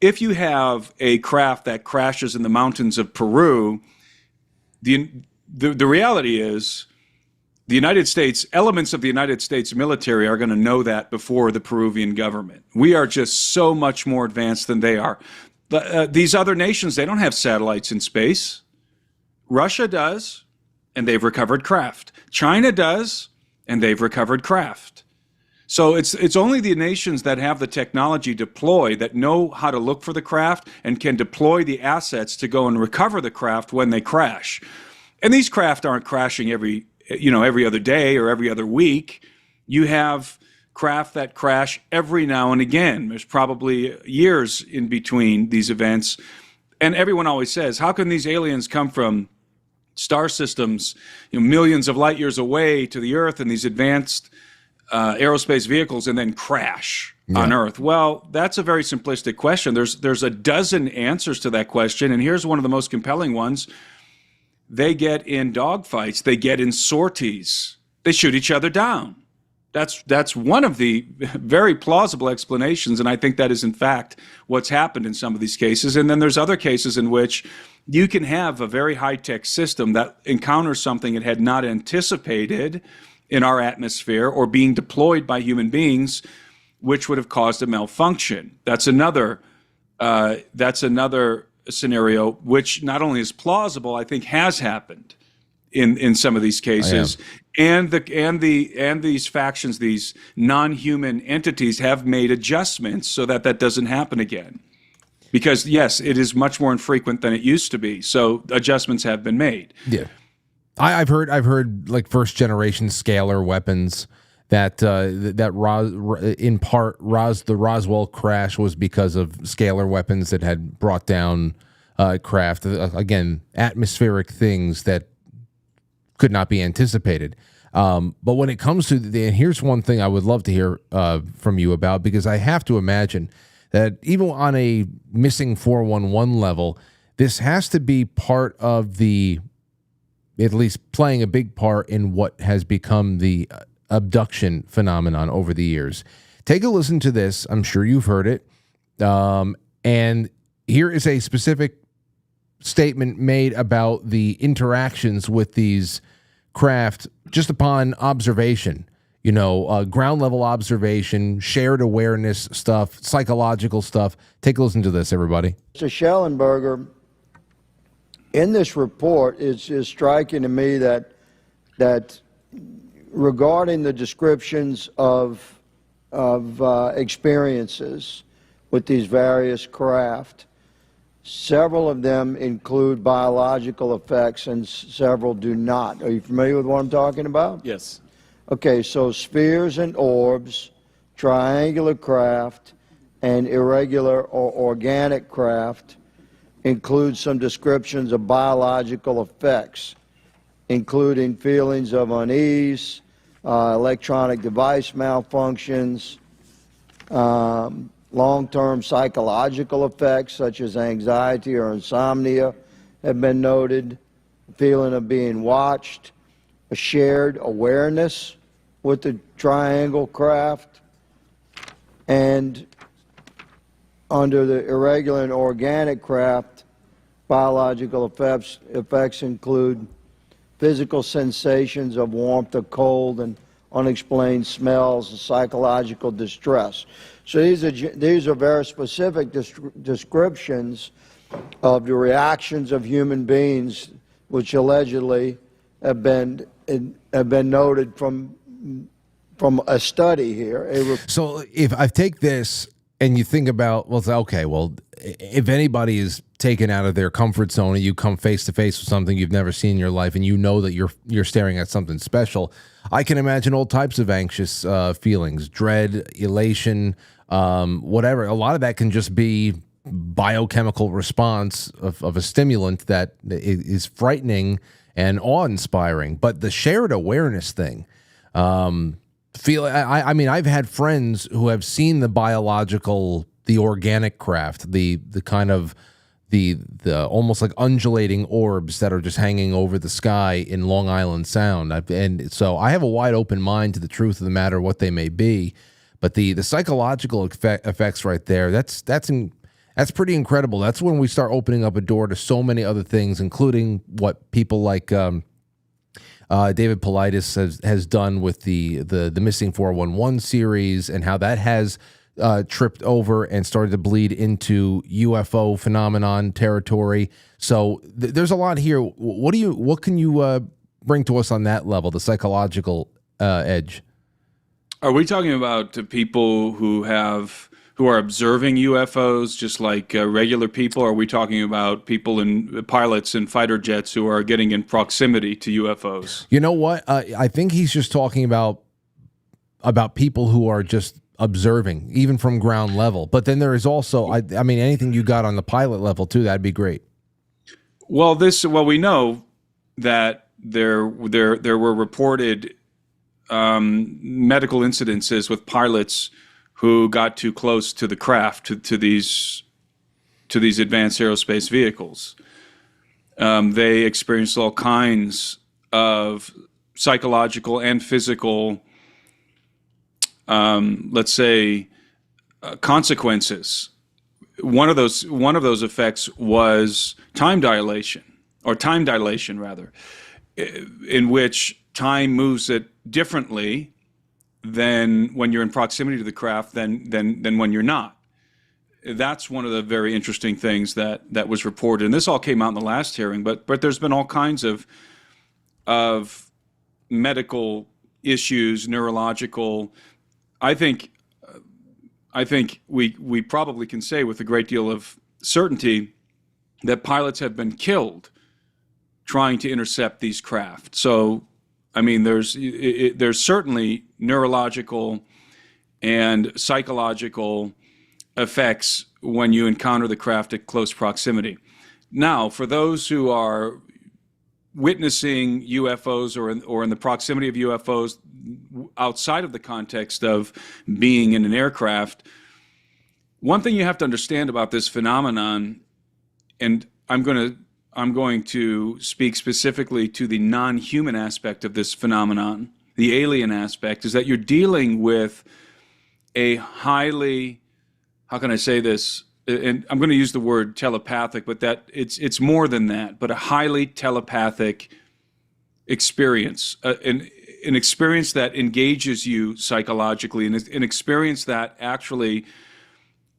if you have a craft that crashes in the mountains of Peru, the reality is the United States, elements of the United States military are going to know that before the Peruvian government. We are just so much more advanced than they are. These other nations, they don't have satellites in space. Russia does, and they've recovered craft. China does, and they've recovered craft. So it's only the nations that have the technology deployed, that know how to look for the craft and can deploy the assets to go and recover the craft when they crash. And these craft aren't crashing every other day or every other week. You have craft that crash every now and again. There's probably years in between these events. And everyone always says, how can these aliens come from star systems, millions of light years away to the Earth in these advanced aerospace vehicles and then crash on Earth? Well, that's a very simplistic question. There's a dozen answers to that question, and here's one of the most compelling ones. they get in dogfights, they get in sorties, they shoot each other down. That's one of the very plausible explanations, and I think that is in fact what's happened in some of these cases. And then there's other cases in which you can have a very high-tech system that encounters something it had not anticipated in our atmosphere or being deployed by human beings, which would have caused a malfunction. That's another scenario which not only is plausible, I think has happened in some of these cases. And these factions, these non-human entities, have made adjustments so that that doesn't happen again. Because yes, it is much more infrequent than it used to be. So adjustments have been made. Yeah, I've heard like first generation scalar weapons that the Roswell crash was because of scalar weapons that had brought down craft. Again, atmospheric things that could not be anticipated. But when it comes to and here's one thing I would love to hear from you about, because I have to imagine that even on a missing 411 level, this has to be part of at least playing a big part in what has become the abduction phenomenon over the years. Take a listen to this. I'm sure you've heard it. And here is a specific statement made about the interactions with these craft just upon observation, ground level observation, shared awareness stuff, psychological stuff. Take a listen to this, everybody. Mr. Schellenberger, in this report, it's striking to me that regarding the descriptions of experiences with these various craft, several of them include biological effects and several do not. Are you familiar with what I'm talking about? Yes. Okay, so spheres and orbs, triangular craft, and irregular or organic craft include some descriptions of biological effects, including feelings of unease, electronic device malfunctions, long-term psychological effects such as anxiety or insomnia have been noted, feeling of being watched, a shared awareness with the triangle craft, and under the irregular and organic craft, biological effects include physical sensations of warmth or cold and unexplained smells and psychological distress. So these are very specific descriptions of the reactions of human beings, which allegedly have been noted from a study here. So if I take this and you think about, if anybody is taken out of their comfort zone and you come face to face with something you've never seen in your life and you know that you're staring at something special, I can imagine all types of anxious feelings, dread, elation, whatever. A lot of that can just be biochemical response of a stimulant that is frightening and awe-inspiring. But the shared awareness thing, I mean, I've had friends who have seen the biological, the organic craft, the kind of the almost like undulating orbs that are just hanging over the sky in Long Island Sound. And so I have a wide open mind to the truth of the matter, what they may be. But the psychological effects right there, that's pretty incredible. That's when we start opening up a door to so many other things, including what people like David Paulides has done with the Missing 411 series, and how that has tripped over and started to bleed into UFO phenomenon territory. So there's a lot here. What can you bring to us on that level, the psychological edge? Are we talking about people who are observing UFOs just like regular people? Or are we talking about pilots in fighter jets who are getting in proximity to UFOs? You know what? I think he's just talking about people who are just observing, even from ground level. But then there is also, I mean, anything you got on the pilot level too, that'd be great. Well, we know that there were reported medical incidences with pilots who got too close to the craft, to these advanced aerospace vehicles. They experienced all kinds of psychological and physical, let's say, consequences. One of those effects was time dilation, rather, in which time moves it differently than when you're in proximity to the craft than when you're not. That's one of the very interesting things that was reported, and this all came out in the last hearing. But there's been all kinds of medical issues, neurological. I think we probably can say with a great deal of certainty that pilots have been killed trying to intercept these craft. So, I mean, there's certainly neurological and psychological effects when you encounter the craft at close proximity. Now, for those who are witnessing UFOs or in the proximity of UFOs outside of the context of being in an aircraft, one thing you have to understand about this phenomenon, and I'm going to speak specifically to the non-human aspect of this phenomenon, the alien aspect, is that you're dealing with a highly, how can I say this? And I'm going to use the word telepathic, but that it's more than that, but a highly telepathic experience, an experience that engages you psychologically, and an experience that actually,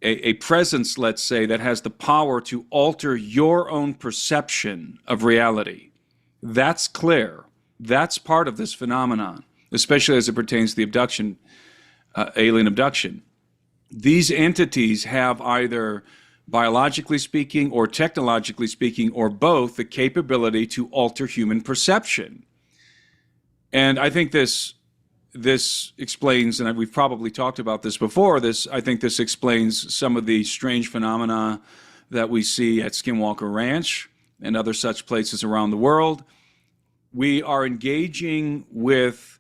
a presence, let's say, that has the power to alter your own perception of reality. That's clear. That's part of this phenomenon, especially as it pertains to the abduction, alien abduction. These entities have either biologically speaking or technologically speaking or both the capability to alter human perception. And I think this explains, and we've probably talked about this before, I think this explains some of the strange phenomena that we see at Skinwalker Ranch and other such places around the world. We are engaging with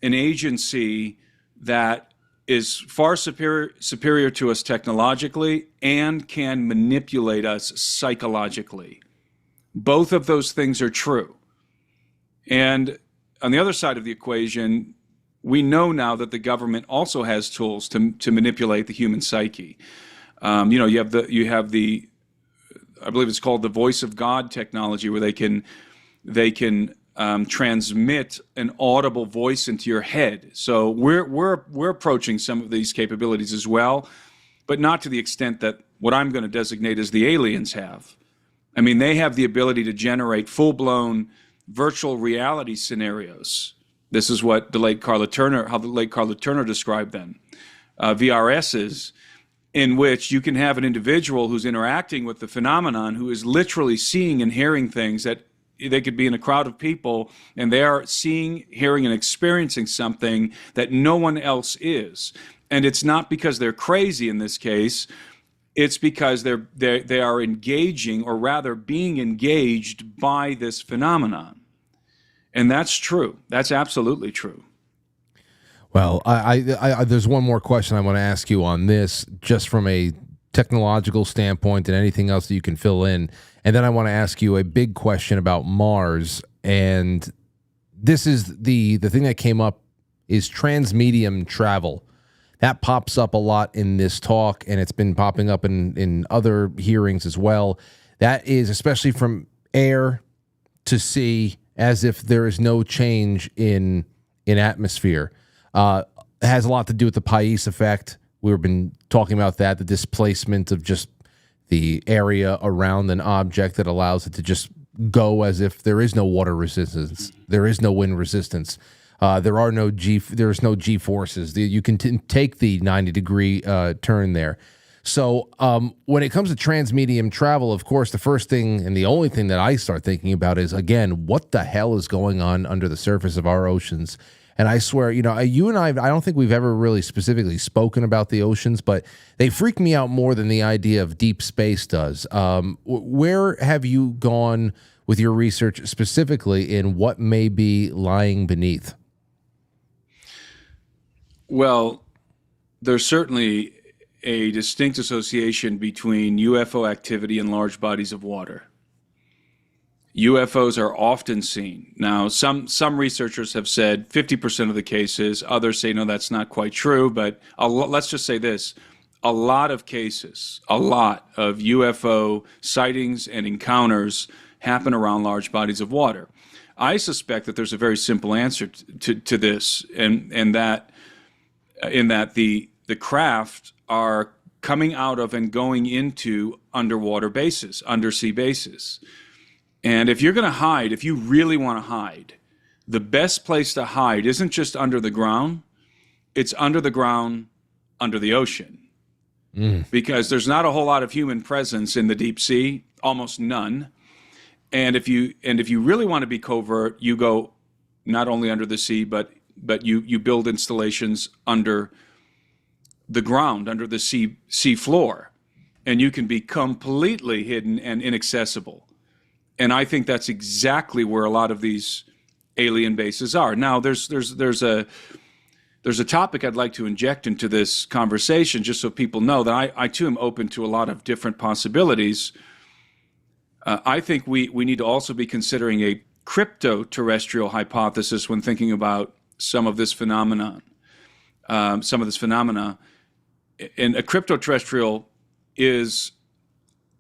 an agency that is far superior to us technologically and can manipulate us psychologically. Both of those things are true. And on the other side of the equation, we know now that the government also has tools to manipulate the human psyche. You have the I believe it's called the voice of God technology, where they can transmit an audible voice into your head. So we're approaching some of these capabilities as well, but not to the extent that what I'm going to designate as the aliens have. I mean, they have the ability to generate full-blown virtual reality scenarios. This is what how the late Carla Turner described them, VRSs, in which you can have an individual who's interacting with the phenomenon, who is literally seeing and hearing things that they could be in a crowd of people, and they are seeing, hearing, and experiencing something that no one else is. And it's not because they're crazy in this case. It's because they are engaging, or rather being engaged by this phenomenon. And that's true. That's absolutely true. Well, I there's one more question I want to ask you on this, just from a technological standpoint, and anything else that you can fill in. And then I want to ask you a big question about Mars. And this is the thing that came up is transmedium travel. That pops up a lot in this talk, and it's been popping up in other hearings as well. That is especially from air to sea, as if there is no change in atmosphere. It has a lot to do with the Pais effect. We've been talking about that, the displacement of just the area around an object that allows it to just go as if there is no water resistance, there is no wind resistance, there's no G forces. You can take the 90-degree turn there. So when it comes to transmedium travel, of course, the first thing and the only thing that I start thinking about is, again, what the hell is going on under the surface of our oceans? And I swear, you and I don't think we've ever really specifically spoken about the oceans, but they freak me out more than the idea of deep space does. Where have you gone with your research specifically in what may be lying beneath? Well, there's certainly a distinct association between UFO activity and large bodies of water. UFOs are often seen. Now, some researchers have said 50% of the cases. Others say, no, that's not quite true. But let's just say this. A lot of cases, a lot of UFO sightings and encounters happen around large bodies of water. I suspect that there's a very simple answer to this, and that in that the craft are coming out of and going into underwater bases, undersea bases. And if you're going to hide, if you really want to hide, the best place to hide isn't just under the ground, it's under the ground, under the ocean. Because there's not a whole lot of human presence in the deep sea, almost none. And if you really want to be covert, you go not only under the sea, but you build installations under the ground, under the sea floor, and you can be completely hidden and inaccessible. And I think that's exactly where a lot of these alien bases are. Now, there's a topic I'd like to inject into this conversation, just so people know that I too am open to a lot of different possibilities. I think we need to also be considering a crypto-terrestrial hypothesis when thinking about some of this phenomena. And a crypto-terrestrial is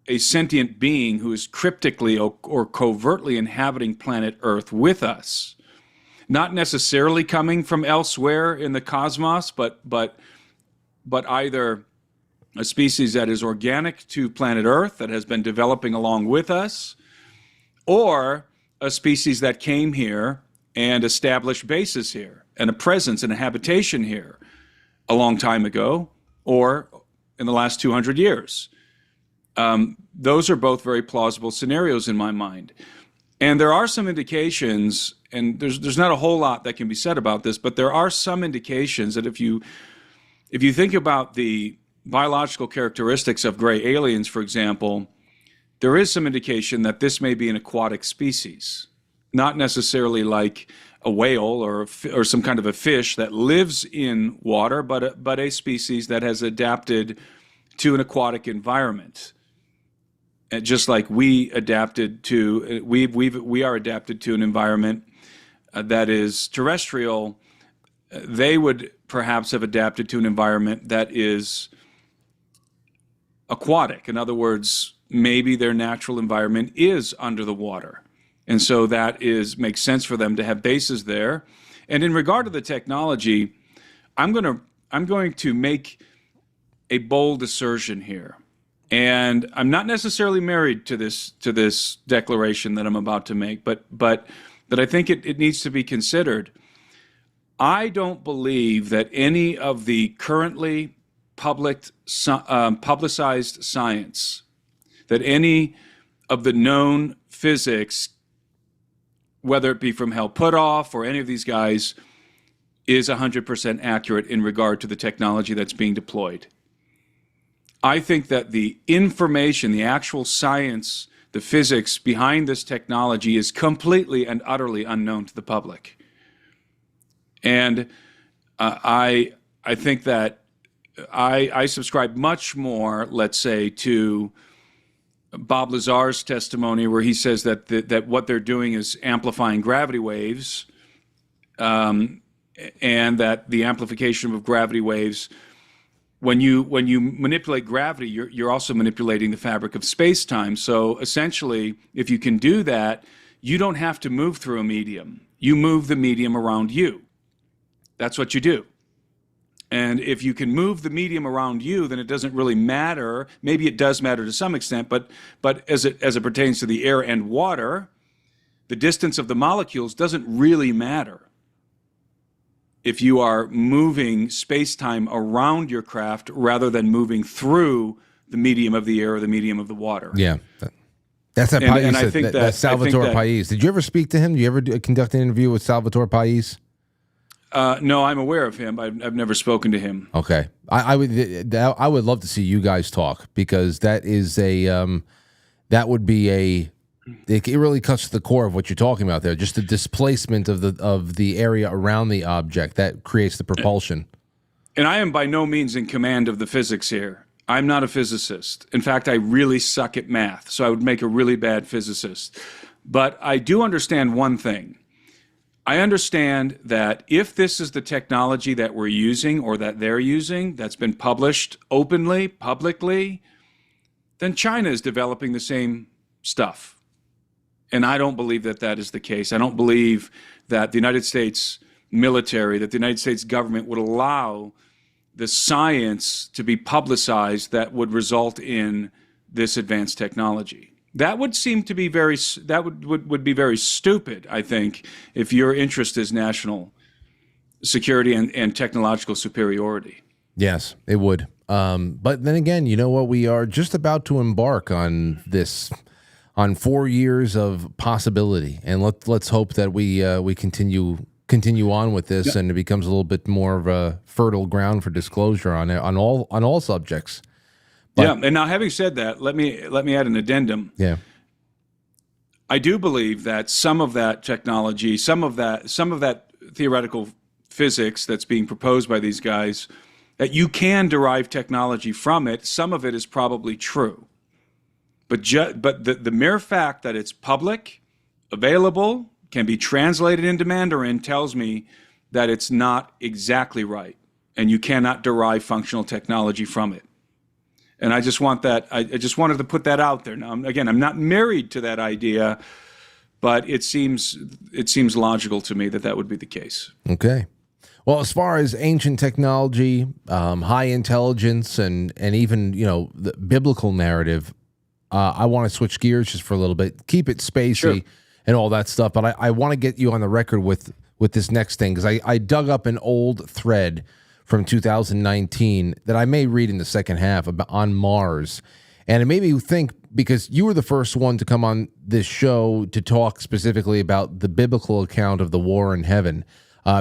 a sentient being who is cryptically or covertly inhabiting planet Earth with us. Not necessarily coming from elsewhere in the cosmos, but either a species that is organic to planet Earth that has been developing along with us, or a species that came here and established bases here and a presence and a habitation here a long time ago, or in the last 200 years. Those are both very plausible scenarios in my mind. And there are some indications, and there's not a whole lot that can be said about this, but there are some indications that if you think about the biological characteristics of gray aliens, for example, there is some indication that this may be an aquatic species, not necessarily like a whale or some kind of a fish that lives in water, but a species that has adapted to an aquatic environment. And just like we are adapted to an environment that is terrestrial, they would perhaps have adapted to an environment that is aquatic. In other words, maybe their natural environment is under the water. And so that makes sense for them to have bases there. And in regard to the technology, I'm going to make a bold assertion here. And I'm not necessarily married to this declaration that I'm about to make, but I think it needs to be considered. I don't believe that any of the currently publicized science, that any of the known physics, whether it be from Hal Puthoff or any of these guys, is 100% accurate in regard to the technology that's being deployed. I think that the information, the actual science, the physics behind this technology is completely and utterly unknown to the public. And I think that I subscribe much more, let's say, to Bob Lazar's testimony, where he says that what they're doing is amplifying gravity waves, and that the amplification of gravity waves, when you manipulate gravity, you're also manipulating the fabric of space-time. So essentially, if you can do that, you don't have to move through a medium. You move the medium around you. That's what you do. And if you can move the medium around you, then it doesn't really matter. Maybe it does matter to some extent, but as it pertains to the air and water, the distance of the molecules doesn't really matter if you are moving space-time around your craft rather than moving through the medium of the air or the medium of the water. Yeah. That's that Pais. And I think that's Salvatore Pais. Did you ever speak to him? Did you ever conduct an interview with Salvatore Pais? No, I'm aware of him. I've never spoken to him. Okay. I would love to see you guys talk, because that is that would be it really cuts to the core of what you're talking about there. Just the displacement of the area around the object that creates the propulsion. And I am by no means in command of the physics here. I'm not a physicist. In fact, I really suck at math, so I would make a really bad physicist. But I do understand one thing. I understand that if this is the technology that we're using or that they're using, that's been published openly, publicly, then China is developing the same stuff. And I don't believe that that is the case. I don't believe that the United States military, that the United States government would allow the science to be publicized that would result in this advanced technology. That would seem to be would be very stupid, I think, if your interest is national security and technological superiority. Yes, it would. But then again, you know what? We are just about to embark on this, on 4 years of possibility, and let's hope that we continue on with this, and it becomes a little bit more of a fertile ground for disclosure on all subjects. But, yeah, and now having said that, let me add an addendum. Yeah, I do believe that some of that technology, some of that theoretical physics that's being proposed by these guys, that you can derive technology from it. Some of it is probably true, but the mere fact that it's public, available, can be translated into Mandarin tells me that it's not exactly right, and you cannot derive functional technology from it. And I just want that. I just wanted to put that out there. Now, again, I'm not married to that idea, but it seems logical to me that would be the case. Okay. Well, as far as ancient technology, high intelligence, and even the biblical narrative, I want to switch gears just for a little bit. Keep it spacey. Sure. And all that stuff, but I want to get you on the record with this next thing, because I dug up an old thread from 2019 that I may read in the second half on Mars, and it made me think, because you were the first one to come on this show to talk specifically about the biblical account of the war in heaven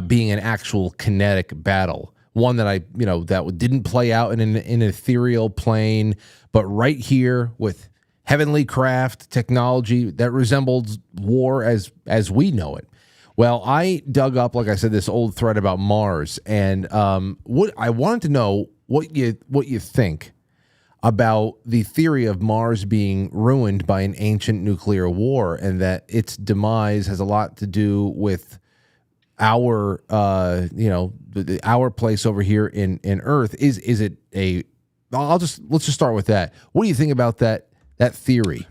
being an actual kinetic battle, one that that didn't play out in an ethereal plane, but right here with heavenly craft technology that resembled war as we know it. Well, I dug up, like I said, this old thread about Mars, and what I wanted to know what you think about the theory of Mars being ruined by an ancient nuclear war, and that its demise has a lot to do with our our place over here in Earth. Is it a? Let's just start with that. What do you think about that theory?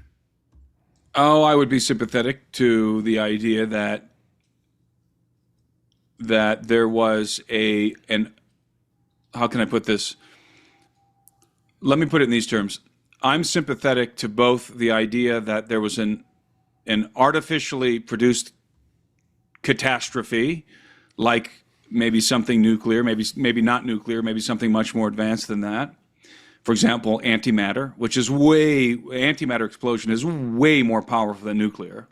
Oh, I would be sympathetic to the idea that there was how can I put this? Let me put it in these terms. I'm sympathetic to both the idea that there was an artificially produced catastrophe, like maybe something nuclear, maybe not nuclear, maybe something much more advanced than that. For example, antimatter, antimatter explosion is way more powerful than nuclear.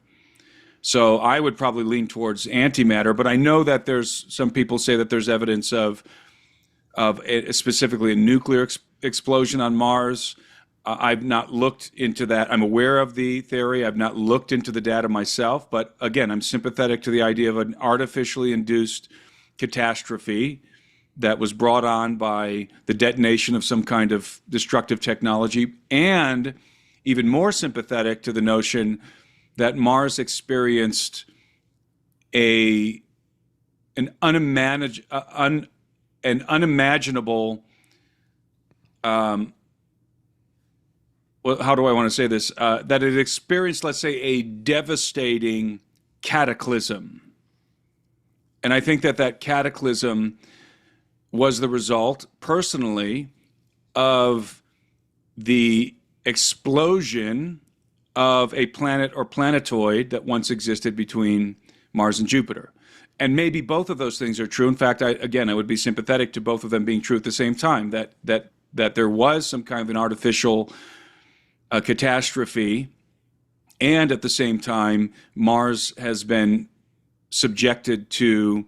So I would probably lean towards antimatter, but I know that there's some people say that there's evidence of specifically a nuclear explosion on Mars. I've not looked into that. I'm aware of the theory. I've not looked into the data myself, but again, I'm sympathetic to the idea of an artificially induced catastrophe that was brought on by the detonation of some kind of destructive technology, and even more sympathetic to the notion that Mars experienced an unimaginable, how do I want to say this? That it experienced, let's say, a devastating cataclysm. And I think that cataclysm was the result, personally, of the explosion of a planet or planetoid that once existed between Mars and Jupiter. And maybe both of those things are true. In fact, I would be sympathetic to both of them being true at the same time, that there was some kind of an artificial catastrophe, and at the same time, Mars has been subjected to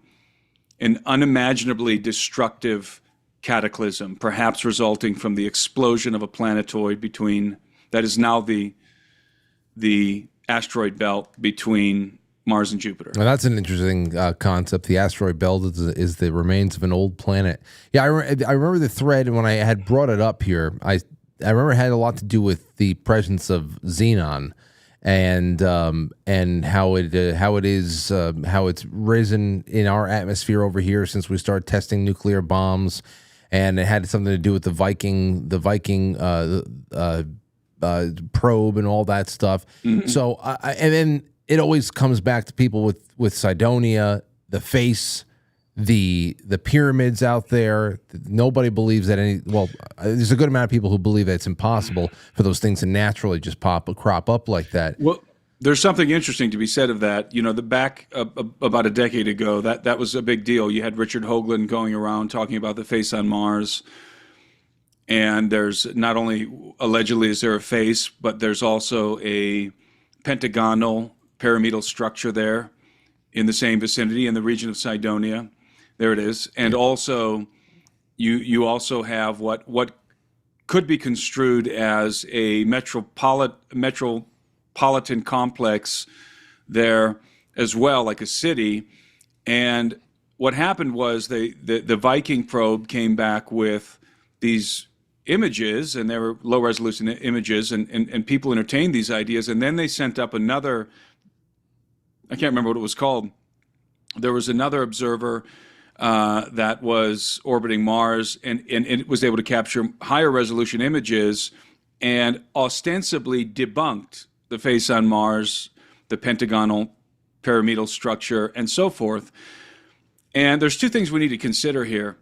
an unimaginably destructive cataclysm, perhaps resulting from the explosion of a planetoid that is now the asteroid belt between Mars and Jupiter. Well, that's an interesting concept. The asteroid belt is the remains of an old planet. Yeah, I remember the thread, and when I had brought it up here, I remember it had a lot to do with the presence of xenon, and how it's risen in our atmosphere over here since we started testing nuclear bombs, and it had something to do with the Viking probe and all that stuff. So and then it always comes back to people with Cydonia, the face, the pyramids out there. Nobody believes that there's a good amount of people who believe that it's impossible for those things to naturally just crop up like that. Well, there's something interesting to be said of that. You know, about a decade ago, that was a big deal. You had Richard Hoagland going around talking about the face on Mars. And there's not only allegedly is there a face, but there's also a pentagonal pyramidal structure there in the same vicinity in the region of Cydonia. There it is. And also, you also have what could be construed as a metropolitan complex there as well, like a city. And what happened was the Viking probe came back with these images, and they were low resolution images, and people entertained these ideas. And then they sent up another, I can't remember what it was called. There was another observer that was orbiting Mars, and it was able to capture higher resolution images and ostensibly debunked the face on Mars, the pentagonal pyramidal structure, and so forth. And there's two things we need to consider here.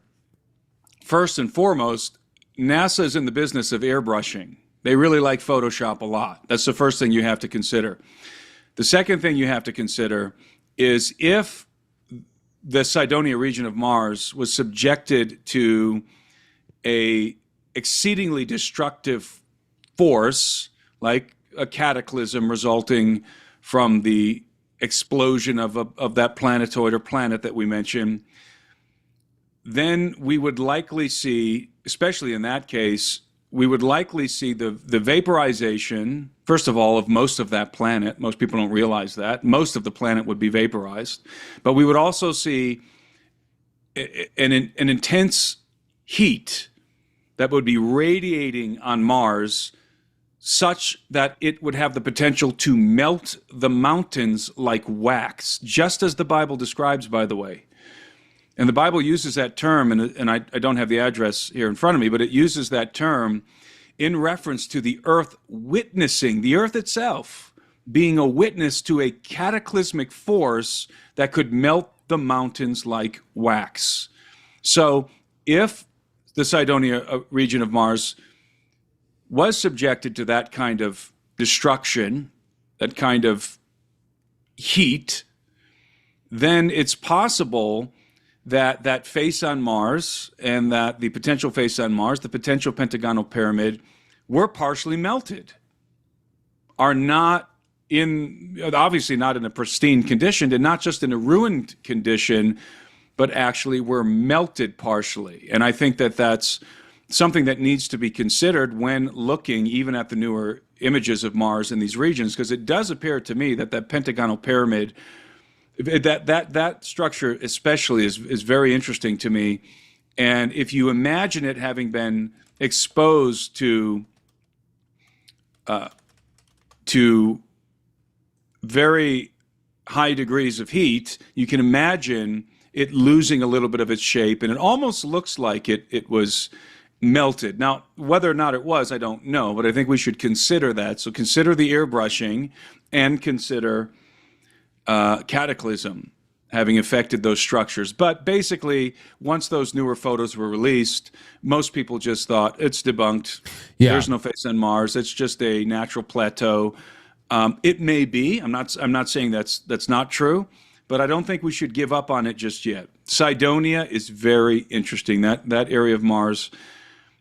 First and foremost, NASA is in the business of airbrushing. They really like Photoshop a lot. That's the first thing you have to consider. The second thing you have to consider is if the Cydonia region of Mars was subjected to a exceedingly destructive force, like a cataclysm resulting from the explosion of that planetoid or planet that we mentioned, then we would likely see, especially in that case, we would likely see the vaporization, first of all, of most of that planet. Most people don't realize that. Most of the planet would be vaporized. But we would also see an intense heat that would be radiating on Mars such that it would have the potential to melt the mountains like wax, just as the Bible describes, by the way. And the Bible uses that term, and I don't have the address here in front of me, but it uses that term in reference to the earth witnessing, the earth itself being a witness to a cataclysmic force that could melt the mountains like wax. So if the Cydonia region of Mars was subjected to that kind of destruction, that kind of heat, then it's possible that face on Mars and that the potential face on Mars, the potential pentagonal pyramid, were partially melted, are not obviously not in a pristine condition, and not just in a ruined condition, but actually were melted partially. And I think that that's something that needs to be considered when looking even at the newer images of Mars in these regions, because it does appear to me that pentagonal pyramid, that structure especially is very interesting to me. And if you imagine it having been exposed to very high degrees of heat, you can imagine it losing a little bit of its shape, and it almost looks like it was melted. Now, whether or not it was, I don't know, but I think we should consider that. So consider the airbrushing and consider cataclysm having affected those structures. But basically, once those newer photos were released, most people just thought it's debunked. Yeah. There's no face on Mars. It's just a natural plateau. It may be. I'm not saying that's not true, but I don't think we should give up on it just yet. Cydonia is very interesting. That area of Mars,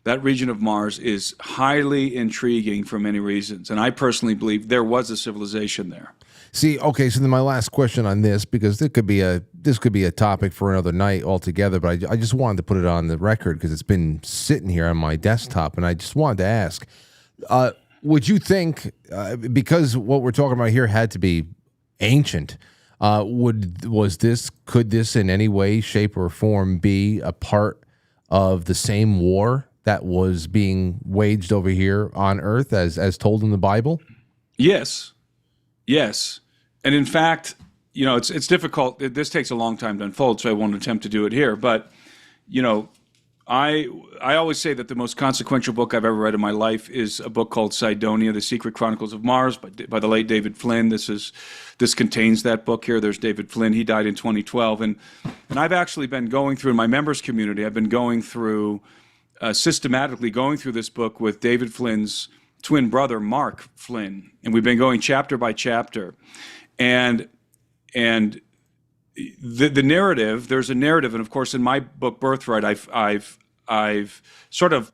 that region of Mars, is highly intriguing for many reasons, and I personally believe there was a civilization there. See, okay, so then my last question on this, because this could be a topic for another night altogether, but I just wanted to put it on the record because it's been sitting here on my desktop, and I just wanted to ask, would you think, because what we're talking about here had to be ancient, could this in any way, shape, or form be a part of the same war that was being waged over here on Earth as told in the Bible? Yes. Yes. And in fact, it's difficult. This takes a long time to unfold, so I won't attempt to do it here. But, I always say that the most consequential book I've ever read in my life is a book called Cydonia, The Secret Chronicles of Mars by the late David Flynn. This contains that book here. There's David Flynn. He died in 2012. And I've actually been going through, in my members community, I've been going through, systematically going through this book with David Flynn's twin brother, Mark Flynn. And we've been going chapter by chapter. And the narrative, there's a narrative, and of course in my book Birthright, I've sort of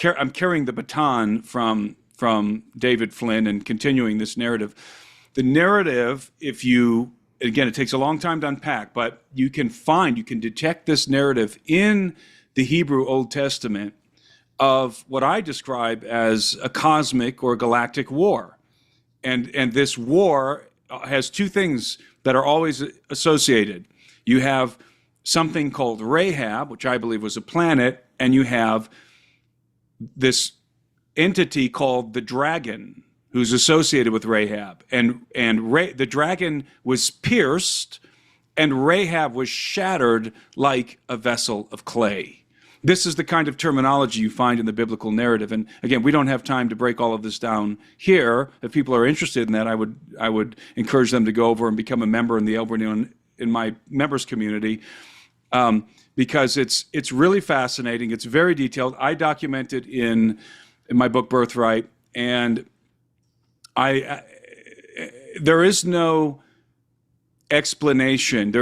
I'm carrying the baton from David Flynn and continuing this narrative. The narrative, again, it takes a long time to unpack, but you can detect this narrative in the Hebrew Old Testament of what I describe as a cosmic or galactic war, and this war has two things that are always associated. You have something called Rahab, which I believe was a planet, and you have this entity called the dragon, who's associated with Rahab. And the dragon was pierced, and Rahab was shattered like a vessel of clay. This is the kind of terminology you find in the biblical narrative. And again, we don't have time to break all of this down here. If people are interested in that, I would encourage them to go over and become a member in the Alberino in my members community, because it's really fascinating. It's very detailed. I document it in my book Birthright, and there is no explanation.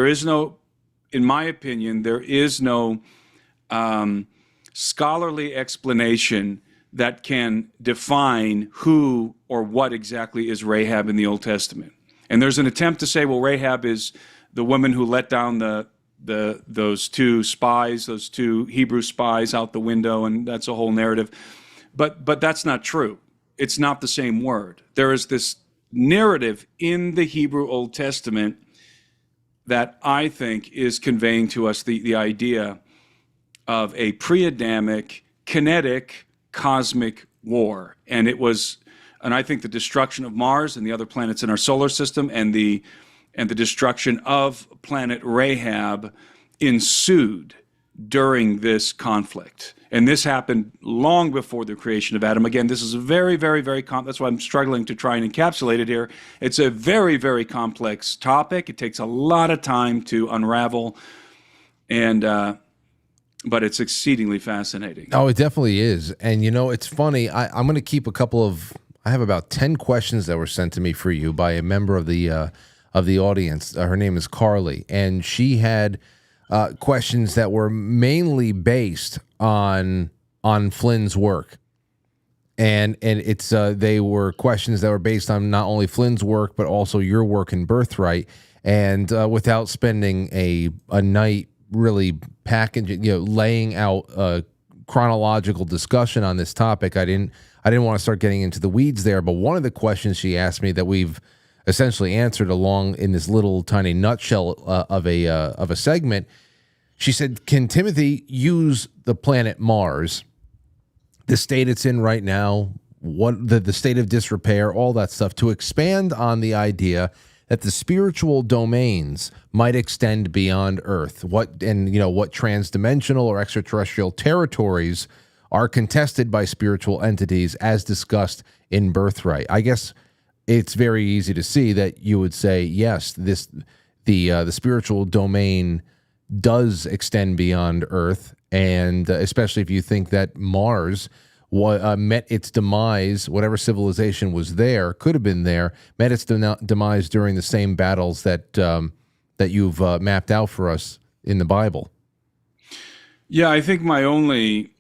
In my opinion, there is no scholarly explanation that can define who or what exactly is Rahab in the Old Testament. And there's an attempt to say, well, Rahab is the woman who let down those two Hebrew spies out the window, and that's a whole narrative. But that's not true. It's not the same word. There is this narrative in the Hebrew Old Testament that I think is conveying to us the idea of a pre-Adamic, kinetic, cosmic war. And I think the destruction of Mars and the other planets in our solar system and the destruction of planet Rahab ensued during this conflict. And this happened long before the creation of Adam. Again, this is a very, very, very that's why I'm struggling to try and encapsulate it here. It's a very, very complex topic. It takes a lot of time to unravel, but it's exceedingly fascinating. Oh, it definitely is. And it's funny. I'm going to keep I have about 10 questions that were sent to me for you by a member of the audience. Her name is Carly, and she had questions that were mainly based on Flynn's work. And it's they were questions that were based on not only Flynn's work, but also your work in Birthright. And without spending a night really packaging, laying out a chronological discussion on this topic, I didn't want to start getting into the weeds there. But one of the questions she asked me that we've essentially answered along in this little tiny nutshell of a segment, she said, "Can Timothy use the planet Mars, the state it's in right now, what the state of disrepair, all that stuff, to expand on the idea that the spiritual domains might extend beyond Earth? What transdimensional or extraterrestrial territories are contested by spiritual entities, as discussed in Birthright?" I guess it's very easy to see that you would say yes. The spiritual domain does extend beyond Earth, and especially if you think that Mars met its demise, whatever civilization was there, could have been there, met its demise during the same battles that you've mapped out for us in the Bible. Yeah, I think my only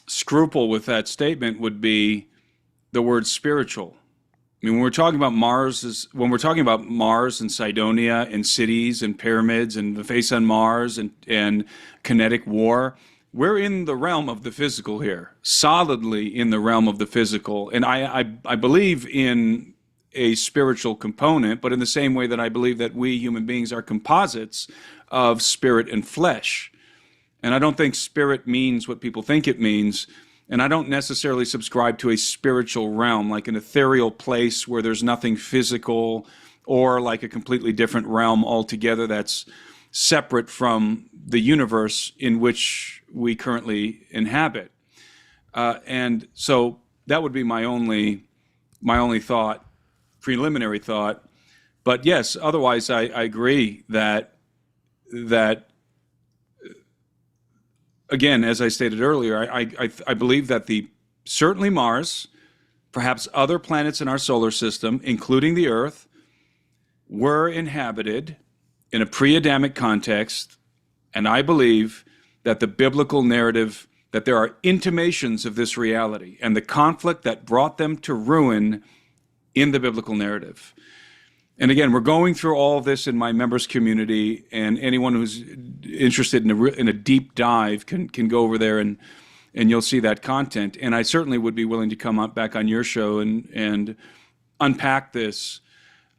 scruple with that statement would be the word spiritual. I mean, when we're talking about Mars and Cydonia and cities and pyramids and the face on Mars and kinetic war, we're in the realm of the physical here, solidly in the realm of the physical. And I believe in a spiritual component, but in the same way that I believe that we human beings are composites of spirit and flesh. And I don't think spirit means what people think it means. And I don't necessarily subscribe to a spiritual realm, like an ethereal place where there's nothing physical, or like a completely different realm altogether that's separate from the universe in which we currently inhabit. And so that would be my only thought, preliminary thought. But yes, otherwise I agree that again, as I stated earlier, I believe that certainly Mars, perhaps other planets in our solar system, including the Earth, were inhabited in a pre-Adamic context, and I believe that the biblical narrative, that there are intimations of this reality and the conflict that brought them to ruin in the biblical narrative. And again, we're going through all of this in my members community, and anyone who's interested in a deep dive can go over there and you'll see that content. And I certainly would be willing to come back on your show and unpack this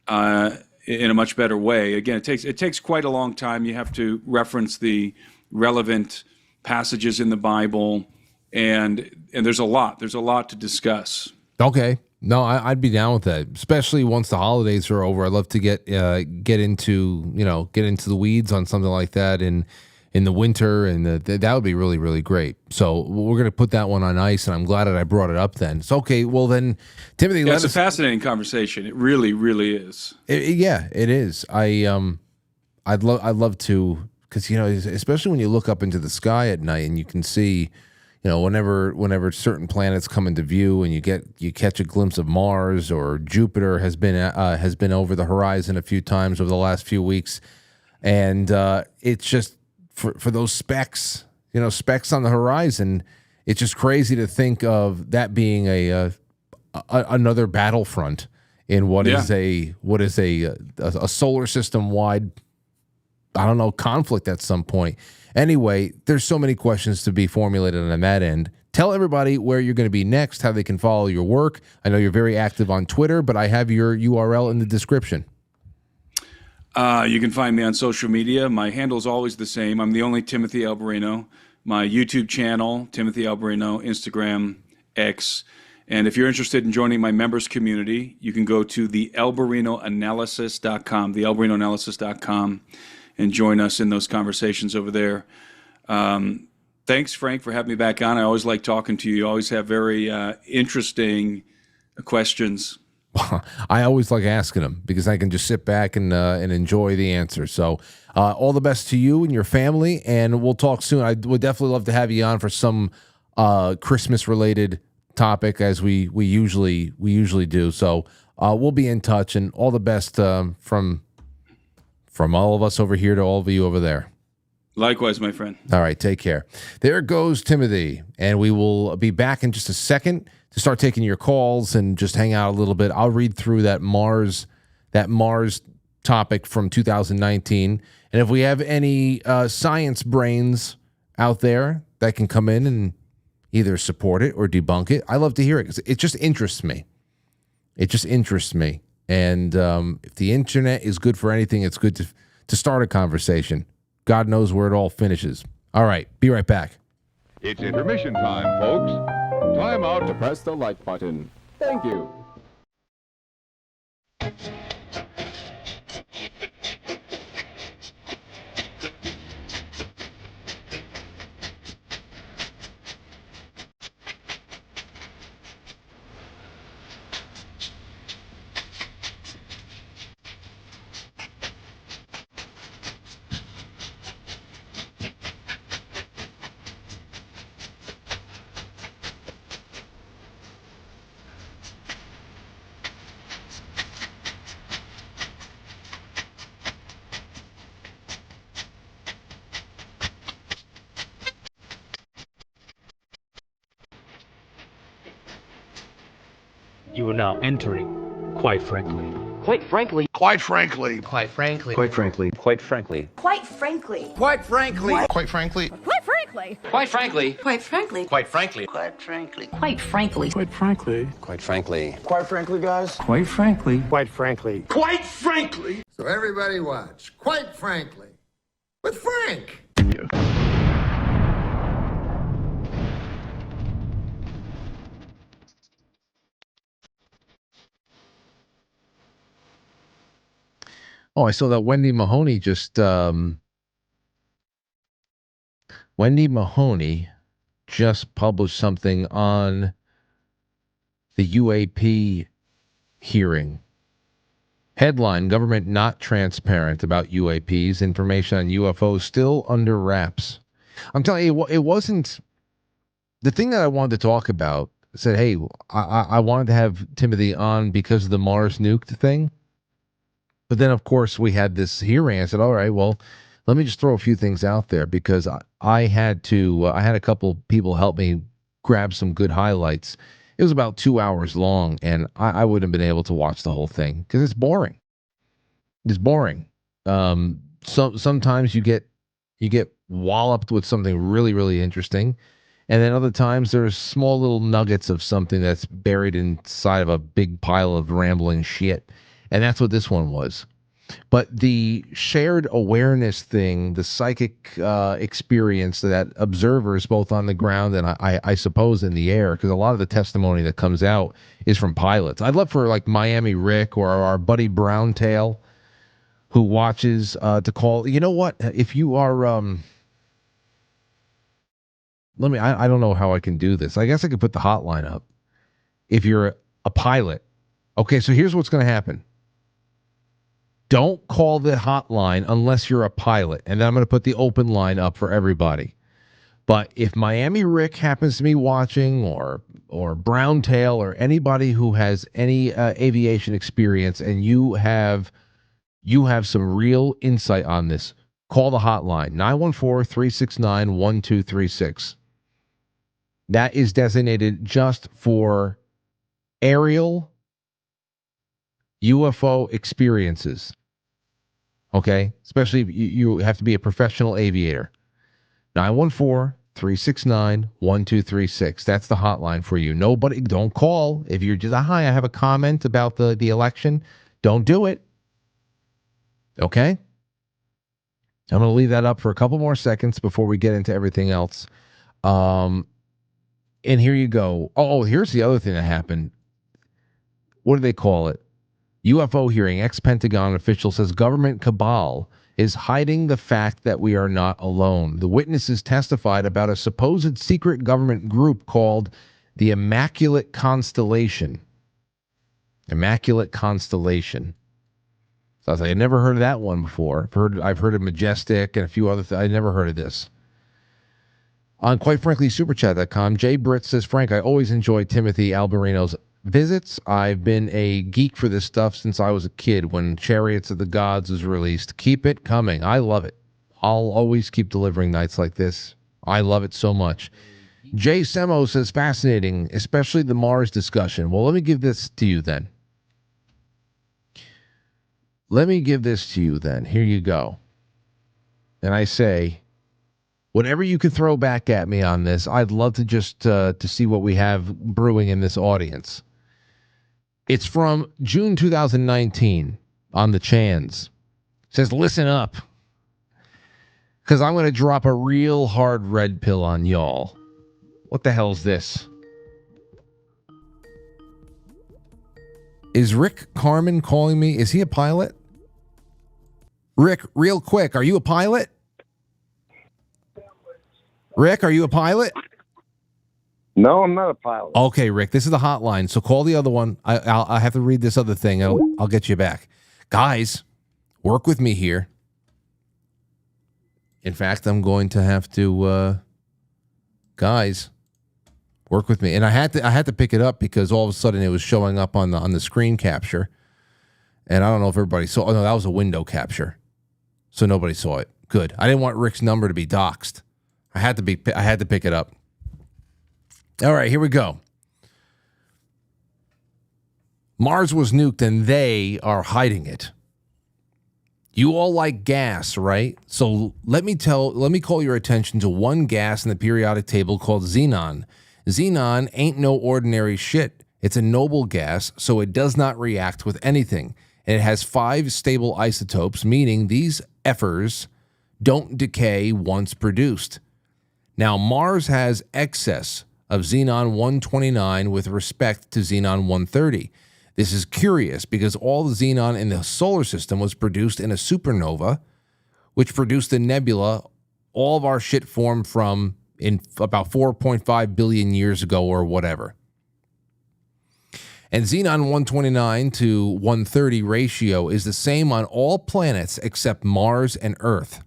in a much better way. Again, it takes quite a long time. You have to reference the relevant passages in the Bible, and there's a lot to discuss. Okay. No, I'd be down with that, especially once the holidays are over. I'd love to get into the weeds on something like that in the winter, and that would be really, really great. So we're going to put that one on ice, and I'm glad that I brought it up then. So, okay, well then, Timothy, it's a fascinating conversation. It really, really is. Yeah, it is. I'd love to, because especially when you look up into the sky at night and you can see, whenever certain planets come into view and you catch a glimpse of Mars, or Jupiter has been over the horizon a few times over the last few weeks, and it's just for those specks on the horizon, it's just crazy to think of that being another battlefront in what is a solar system wide, I don't know, conflict at some point. Anyway, there's so many questions to be formulated on that end. Tell everybody where you're going to be next, how they can follow your work. I know you're very active on Twitter, but I have your URL in the description. You can find me on social media. My handle is always the same. I'm the only Timothy Alberino. My YouTube channel, Timothy Alberino, Instagram, X. And if you're interested in joining my members community, you can go to thealberinoanalysis.com, thealberinoanalysis.com, and join us in those conversations over there. Thanks, Frank, for having me back on. I always like talking to you. You always have very interesting questions. I always like asking them because I can just sit back and enjoy the answer. So all the best to you and your family, and we'll talk soon. I would definitely love to have you on for some Christmas-related topic, as we usually do. So we'll be in touch, and all the best from all of us over here to all of you over there. Likewise, my friend. All right, take care. There goes Timothy, and we will be back in just a second to start taking your calls and just hang out a little bit. I'll read through that Mars topic from 2019, and if we have any science brains out there that can come in and either support it or debunk it, I love to hear it because it just interests me. And if the internet is good for anything, it's good to start a conversation. God knows where it all finishes. All right, be right back. It's intermission time, folks. Time out to press the like button. Thank you. You are now entering, quite frankly. Quite frankly. Quite frankly. Quite frankly. Quite frankly. Quite frankly. Quite frankly. Quite frankly. Quite frankly. Quite frankly. Quite frankly. Quite frankly. Quite frankly. Quite frankly. Quite frankly. Quite frankly. Quite frankly. Quite frankly, guys. Quite frankly. Quite frankly. Quite frankly. So everybody watch. Quite frankly. With Frank. Oh, I saw that Wendy Mahoney just published something on the UAP hearing. Headline: Government not transparent about UAPs. Information on UFOs still under wraps. I'm telling you, it wasn't the thing that I wanted to talk about. Said, hey, I wanted to have Timothy on because of the Mars Nuked thing. But then, of course, we had this hearing. I said, all right, well, let me just throw a few things out there because I had a couple people help me grab some good highlights. It was about 2 hours long, and I wouldn't have been able to watch the whole thing because it's boring. It's boring. Sometimes you get walloped with something really, really interesting. And then other times there's small little nuggets of something that's buried inside of a big pile of rambling shit. And that's what this one was. But the shared awareness thing, the psychic experience that observers both on the ground and I suppose in the air, because a lot of the testimony that comes out is from pilots. I'd love for like Miami Rick or our buddy Browntail who watches to call. You know what? If you are... I don't know how I can do this. I guess I could put the hotline up. If you're a pilot. Okay, so here's what's going to happen. Don't call the hotline unless you're a pilot. And then I'm going to put the open line up for everybody. But if Miami Rick happens to be watching or Browntail or anybody who has any aviation experience and you have some real insight on this, call the hotline 914-369-1236. That is designated just for aerial UFO experiences. Okay? Especially if you have to be a professional aviator. 914-369-1236. That's the hotline for you. Nobody, don't call. If you're just, hi, I have a comment about the election. Don't do it. Okay? I'm going to leave that up for a couple more seconds before we get into everything else. And here you go. Oh, here's the other thing that happened. What do they call it? UFO hearing. Ex-Pentagon official says government cabal is hiding the fact that we are not alone. The witnesses testified about a supposed secret government group called the Immaculate Constellation. Immaculate Constellation. So I was like, I never heard of that one before. I've heard of Majestic and a few other things. I never heard of this. On quite frankly, superchat.com, Jay Britt says, Frank, I always enjoyed Timothy Alberino's visits. I've been a geek for this stuff since I was a kid when Chariots of the Gods was released. Keep it coming. I love it. I'll always keep delivering nights like this. I love it so much. Jay Semo says, fascinating, especially the Mars discussion. Well, let me give this to you then. Here you go. And I say, whatever you can throw back at me on this, I'd love to just to see what we have brewing in this audience. It's from June 2019 on the Chans. It says, listen up, because I'm going to drop a real hard red pill on y'all. What the hell's this? Is Rick Carmen calling me? Is he a pilot? Rick, real quick, are you a pilot? Rick, are you a pilot? No, I'm not a pilot. Okay, Rick, this is the hotline. So call the other one. I'll have to read this other thing. I'll get you back. Guys, work with me here. In fact, I'm going to have to, guys, work with me. And I had to pick it up because all of a sudden it was showing up on the screen capture. And I don't know if everybody saw. Oh, no, that was a window capture. So nobody saw it. Good. I didn't want Rick's number to be doxxed. I had to pick it up. All right, here we go. Mars was nuked and they are hiding it. You all like gas, right? So let me call your attention to one gas in the periodic table called xenon. Xenon ain't no ordinary shit. It's a noble gas, so it does not react with anything. And it has 5 stable isotopes, meaning these effers don't decay once produced. Now, Mars has excess of xenon 129 with respect to xenon 130. This is curious because all the xenon in the solar system was produced in a supernova, which produced the nebula all of our shit formed from in about 4.5 billion years ago or whatever. And xenon 129 to 130 ratio is the same on all planets except Mars and Earth.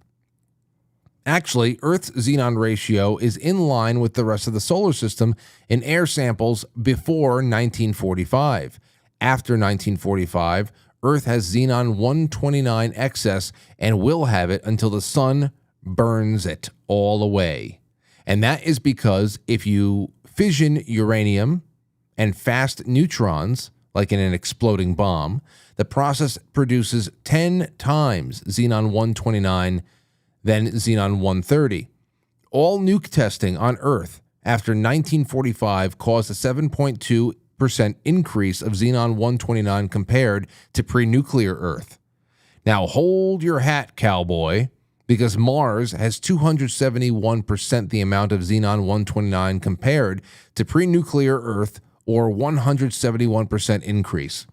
Actually, Earth's xenon ratio is in line with the rest of the solar system in air samples before 1945. After 1945, Earth has xenon 129 excess and will have it until the sun burns it all away. And that is because if you fission uranium and fast neutrons, like in an exploding bomb, the process produces 10 times xenon 129 than xenon 130. All nuke testing on Earth after 1945 caused a 7.2% increase of xenon 129 compared to pre-nuclear Earth. Now hold your hat, cowboy, because Mars has 271% the amount of xenon 129 compared to pre-nuclear Earth, or 171% increase.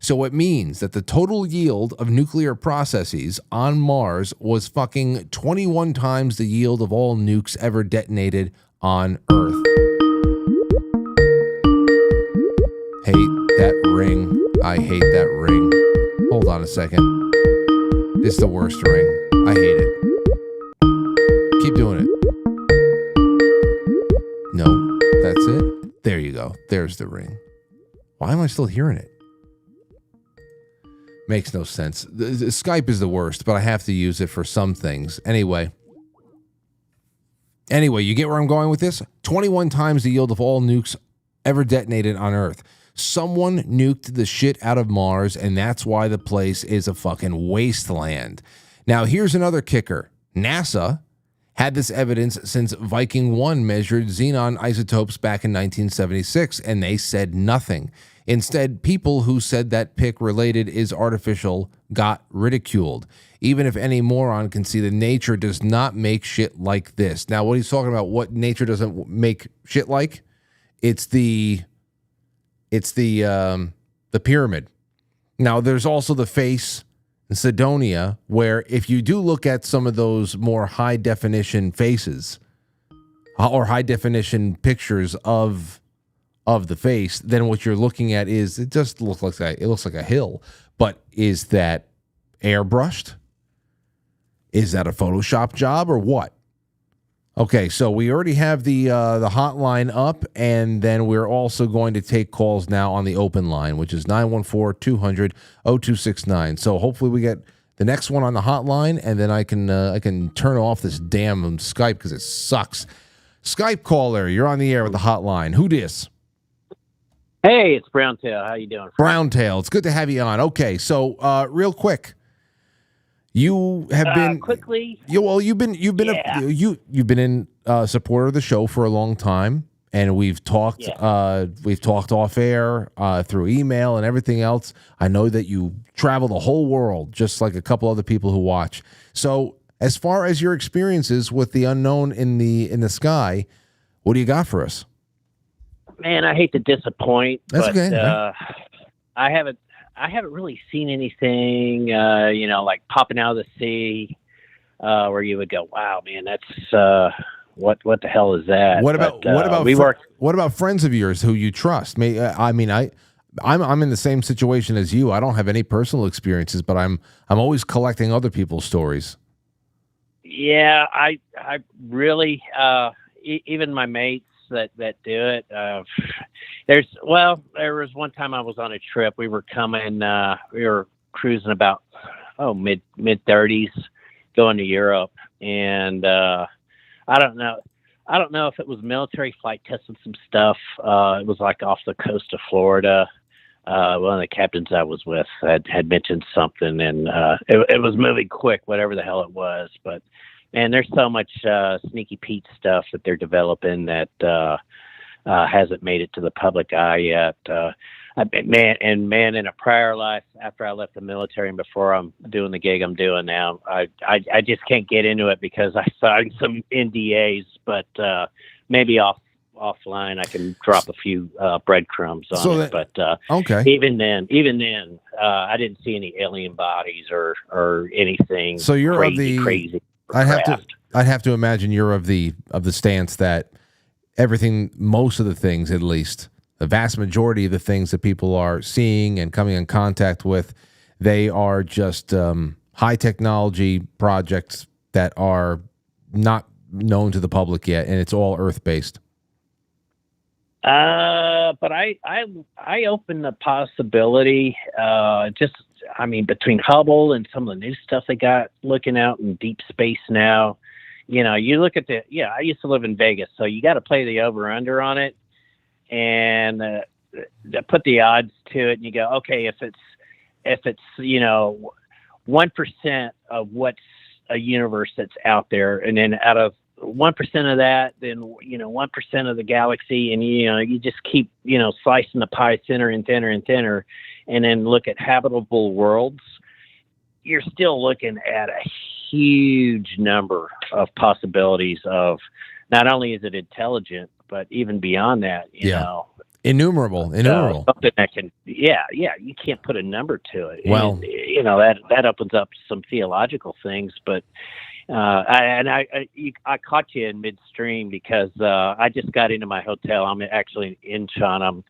So it means that the total yield of nuclear processes on Mars was fucking 21 times the yield of all nukes ever detonated on Earth. Hate that ring. I hate that ring. Hold on a second. It's the worst ring. I hate it. Keep doing it. No, that's it. There you go. There's the ring. Why am I still hearing it? Makes no sense. The Skype is the worst, but I have to use it for some things. Anyway, you get where I'm going with this? 21 times the yield of all nukes ever detonated on Earth. Someone nuked the shit out of Mars, and that's why the place is a fucking wasteland. Now, here's another kicker. NASA had this evidence since Viking 1 measured xenon isotopes back in 1976, and they said nothing. Instead, people who said that pic related is artificial got ridiculed, even if any moron can see that nature does not make shit like this. Now, what he's talking about, what nature doesn't make shit like, it's the pyramid. Now, there's also the face in Cydonia, where if you do look at some of those more high definition faces or high definition pictures of the face, then what you're looking at is it just looks like a hill. But is that airbrushed? Is that a Photoshop job or what? Okay, so we already have the hotline up, and then we're also going to take calls now on the open line, which is 914-200-0269. So hopefully we get the next one on the hotline, and then I can turn off this damn Skype because it sucks. Skype caller, you're on the air with the hotline. Who dis? Hey, it's Browntail. How you doing? Browntail, it's good to have you on. Okay, so real quick. You have been quickly. You've been in support of the show for a long time, and we've talked off air through email and everything else. I know that you travel the whole world, just like a couple other people who watch. So, as far as your experiences with the unknown in the sky, what do you got for us? Man, I hate to disappoint. That's but, okay. I haven't really seen anything, like popping out of the sea, where you would go, "Wow, man, that's what the hell is that?" What about friends of yours who you trust? I'm in the same situation as you. I don't have any personal experiences, but I'm always collecting other people's stories. Yeah, I really even my mates that do it. There was one time I was on a trip. We were cruising about mid 30s, going to Europe, and I don't know if it was military flight testing some stuff. It was like off the coast of Florida. One of the captains I was with had mentioned something, and it was moving quick, whatever the hell it was. But man, there's so much sneaky Pete stuff that they're developing that hasn't made it to the public eye yet. In a prior life, after I left the military and before I'm doing the gig I'm doing now, I just can't get into it because I signed some NDAs. But maybe off offline. I can drop a few breadcrumbs on So it. But okay. even then, I didn't see any alien bodies or anything. So you're crazy. I'd have to imagine you're of the stance that everything, most of the things, at least the vast majority of the things that people are seeing and coming in contact with, they are just high technology projects that are not known to the public yet, and it's all Earth based. But I open the possibility. Between Hubble and some of the new stuff they got looking out in deep space now. You look at I used to live in Vegas, so you got to play the over/under on it, and put the odds to it, and you go, okay, if it's 1% of what's a universe that's out there, and then out of 1% of that, then 1% of the galaxy, and you just keep slicing the pie thinner and thinner and thinner, and then look at habitable worlds. You're still looking at a huge number of possibilities of not only is it intelligent, but even beyond that, you know. Innumerable. Something that can, you can't put a number to it. Well, and, that opens up some theological things. But I caught you in midstream because I just got into my hotel. I'm actually in Sean.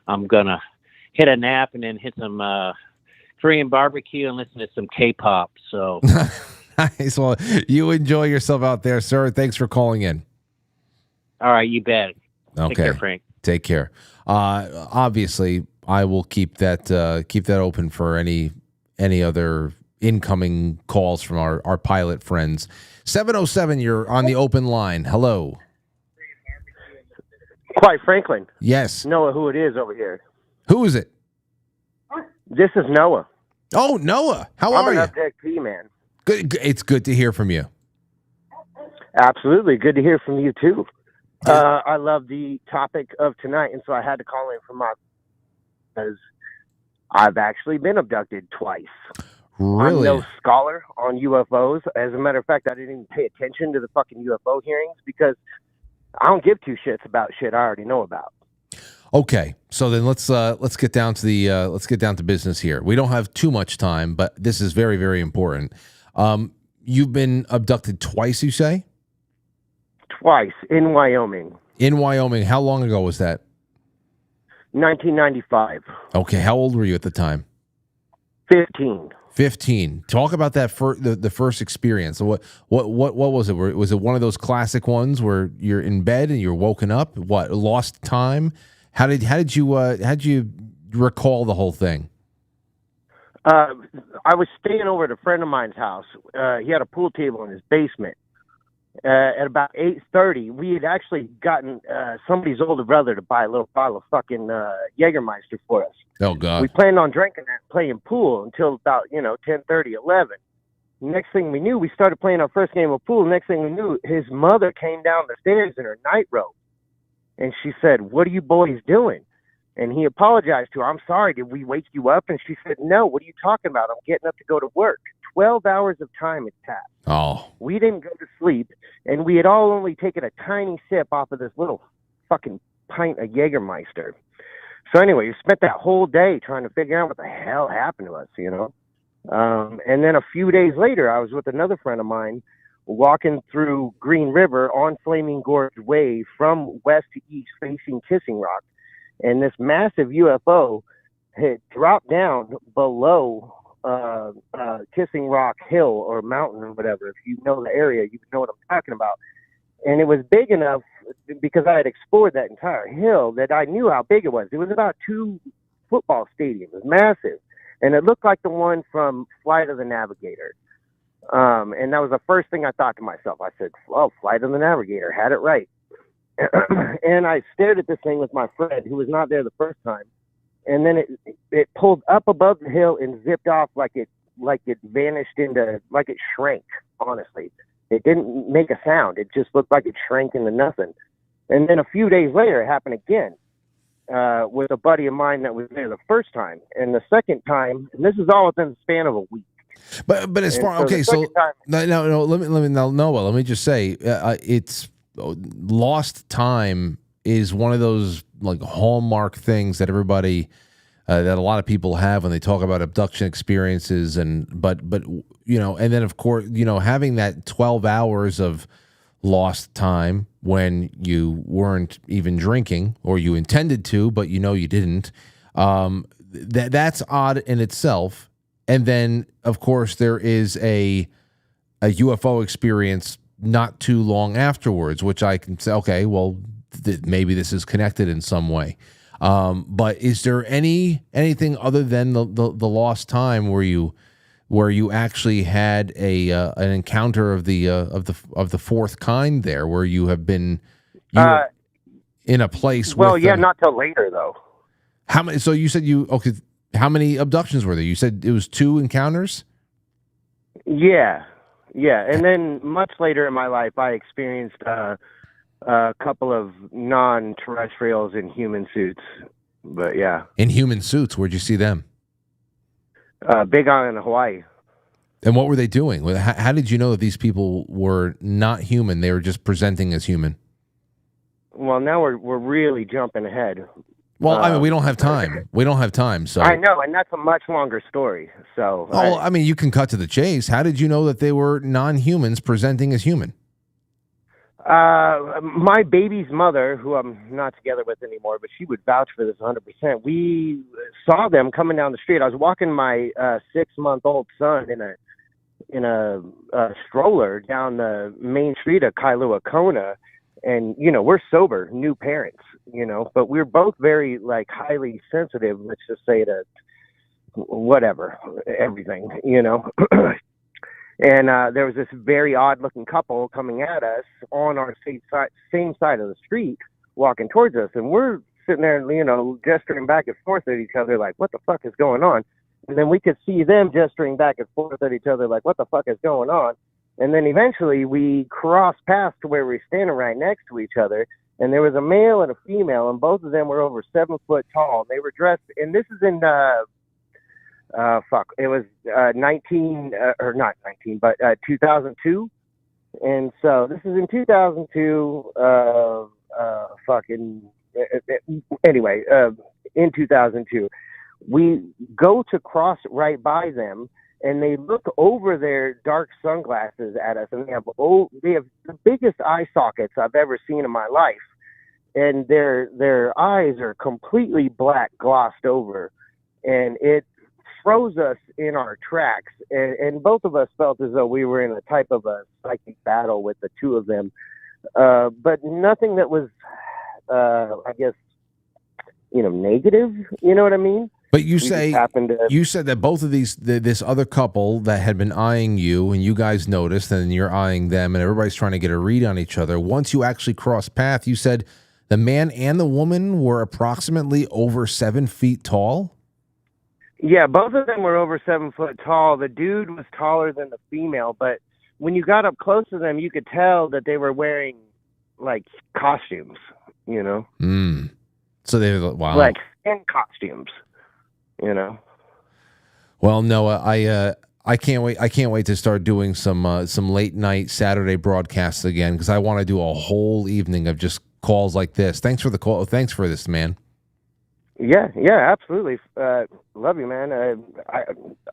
I'm gonna hit a nap and then hit some Korean barbecue and listen to some K-pop. So. Nice. Well, you enjoy yourself out there, sir. Thanks for calling in. All right, you bet. Okay. Take care, Frank. Take care. Obviously, I will keep that open for any other incoming calls from our pilot friends. 707, you're on the open line. Hello. Quite Franklin. Yes. Noah, who it is over here. Who is it? This is Noah. Oh, Noah. How are you? I'm an updeck man. Good. It's good to hear from you. Absolutely. Good to hear from you, too. I love the topic of tonight, and so I had to call in because I've actually been abducted twice. Really? I'm no scholar on UFOs. As a matter of fact, I didn't even pay attention to the fucking UFO hearings because I don't give two shits about shit I already know about. Okay, so then let's get down to business here. We don't have too much time, but this is very, very important. You've been abducted twice, you say? Twice in Wyoming. In Wyoming. How long ago was that? 1995. Okay, how old were you at the time? 15. 15. Talk about that the first experience. So what was it? Was it one of those classic ones where you're in bed and you're woken up? What, lost time? How did you recall the whole thing? I was staying over at a friend of mine's house. He had a pool table in his basement. At about 8:30, we had actually gotten somebody's older brother to buy a little bottle of fucking Jägermeister for us. Oh, God. We planned on drinking that, playing pool until about 10:30, 11. Next thing we knew, we started playing our first game of pool. Next thing we knew, his mother came down the stairs in her nightrobe, and she said, "What are you boys doing?" And he apologized to her. "I'm sorry, did we wake you up?" And she said, "No, what are you talking about? I'm getting up to go to work." 12 hours of time had passed. Oh. We didn't go to sleep, and we had all only taken a tiny sip off of this little fucking pint of Jägermeister. So anyway, we spent that whole day trying to figure out what the hell happened to us, And then a few days later, I was with another friend of mine walking through Green River on Flaming Gorge Way from west to east facing Kissing Rock. And this massive UFO had dropped down below Kissing Rock Hill or mountain or whatever. If you know the area, you know what I'm talking about. And it was big enough because I had explored that entire hill that I knew how big it was. It was about 2 football stadiums. It was massive. And it looked like the one from Flight of the Navigator. And that was the first thing I thought to myself. I said, "Oh, Flight of the Navigator, had it right." And I stared at this thing with my friend who was not there the first time. And then it pulled up above the hill and zipped off like it vanished into, like it shrank, honestly. It didn't make a sound. It just looked like it shrank into nothing. And then a few days later, it happened again with a buddy of mine that was there the first time. And the second time, and this is all within the span of a week. But as far, okay, so no, let me Noah, let me just say, it's lost time is one of those like hallmark things that everybody that a lot of people have when they talk about abduction experiences, but and then of course having that 12 hours of lost time when you weren't even drinking, or you intended to but you didn't. That's odd in itself. And then of course there is a UFO experience not too long afterwards, which I can say, okay, well, maybe this is connected in some way. But is there anything other than the lost time where you actually had an encounter of the fourth kind there, where you have been in a place? Well, with yeah, not till later though. How many? So you said okay. How many abductions were there? You said it was 2 encounters. Yeah, and then much later in my life, I experienced a couple of non-terrestrials in human suits. But yeah, in human suits, where'd you see them? Big Island, Hawaii. And what were they doing? How did you know that these people were not human? They were just presenting as human. Well, now we're really jumping ahead. Well, I mean, we don't have time. We don't have time. So I know, and that's a much longer story. So, I mean, you can cut to the chase. How did you know that they were non-humans presenting as human? My baby's mother, who I'm not together with anymore, but she would vouch for this 100%. We saw them coming down the street. I was walking my 6-month-old son in a stroller down the main street of Kailua Kona. And, we're sober, new parents, but we're both very, highly sensitive, let's just say, to whatever, everything, And there was this very odd-looking couple coming at us on our same side of the street, walking towards us. And we're sitting there, gesturing back and forth at each other like, what the fuck is going on? And then we could see them gesturing back and forth at each other like, what the fuck is going on? And then eventually we crossed paths to where we were standing right next to each other. And there was a male and a female, and both of them were over 7 foot tall. They were dressed, and this is in, it was 2002. And so this is in 2002, in 2002. We go to cross right by them, and they look over their dark sunglasses at us, and they have the biggest eye sockets I've ever seen in my life. And their eyes are completely black, glossed over, and it froze us in our tracks. And both of us felt as though we were in a type of a psychic battle with the two of them, but nothing that was, negative. You know what I mean? But you said that both of this other couple that had been eyeing you, and you guys noticed, and you're eyeing them, and everybody's trying to get a read on each other. Once you actually crossed path, you said the man and the woman were approximately over 7 feet tall. Yeah, both of them were over 7 foot tall. The dude was taller than the female, but when you got up close to them, you could tell that they were wearing costumes. So they were like skin costumes. Well, Noah, I can't wait. I can't wait to start doing some late night Saturday broadcasts again, because I want to do a whole evening of just calls like this. Thanks for the call. Thanks for this, man. Yeah, absolutely. Love you, man.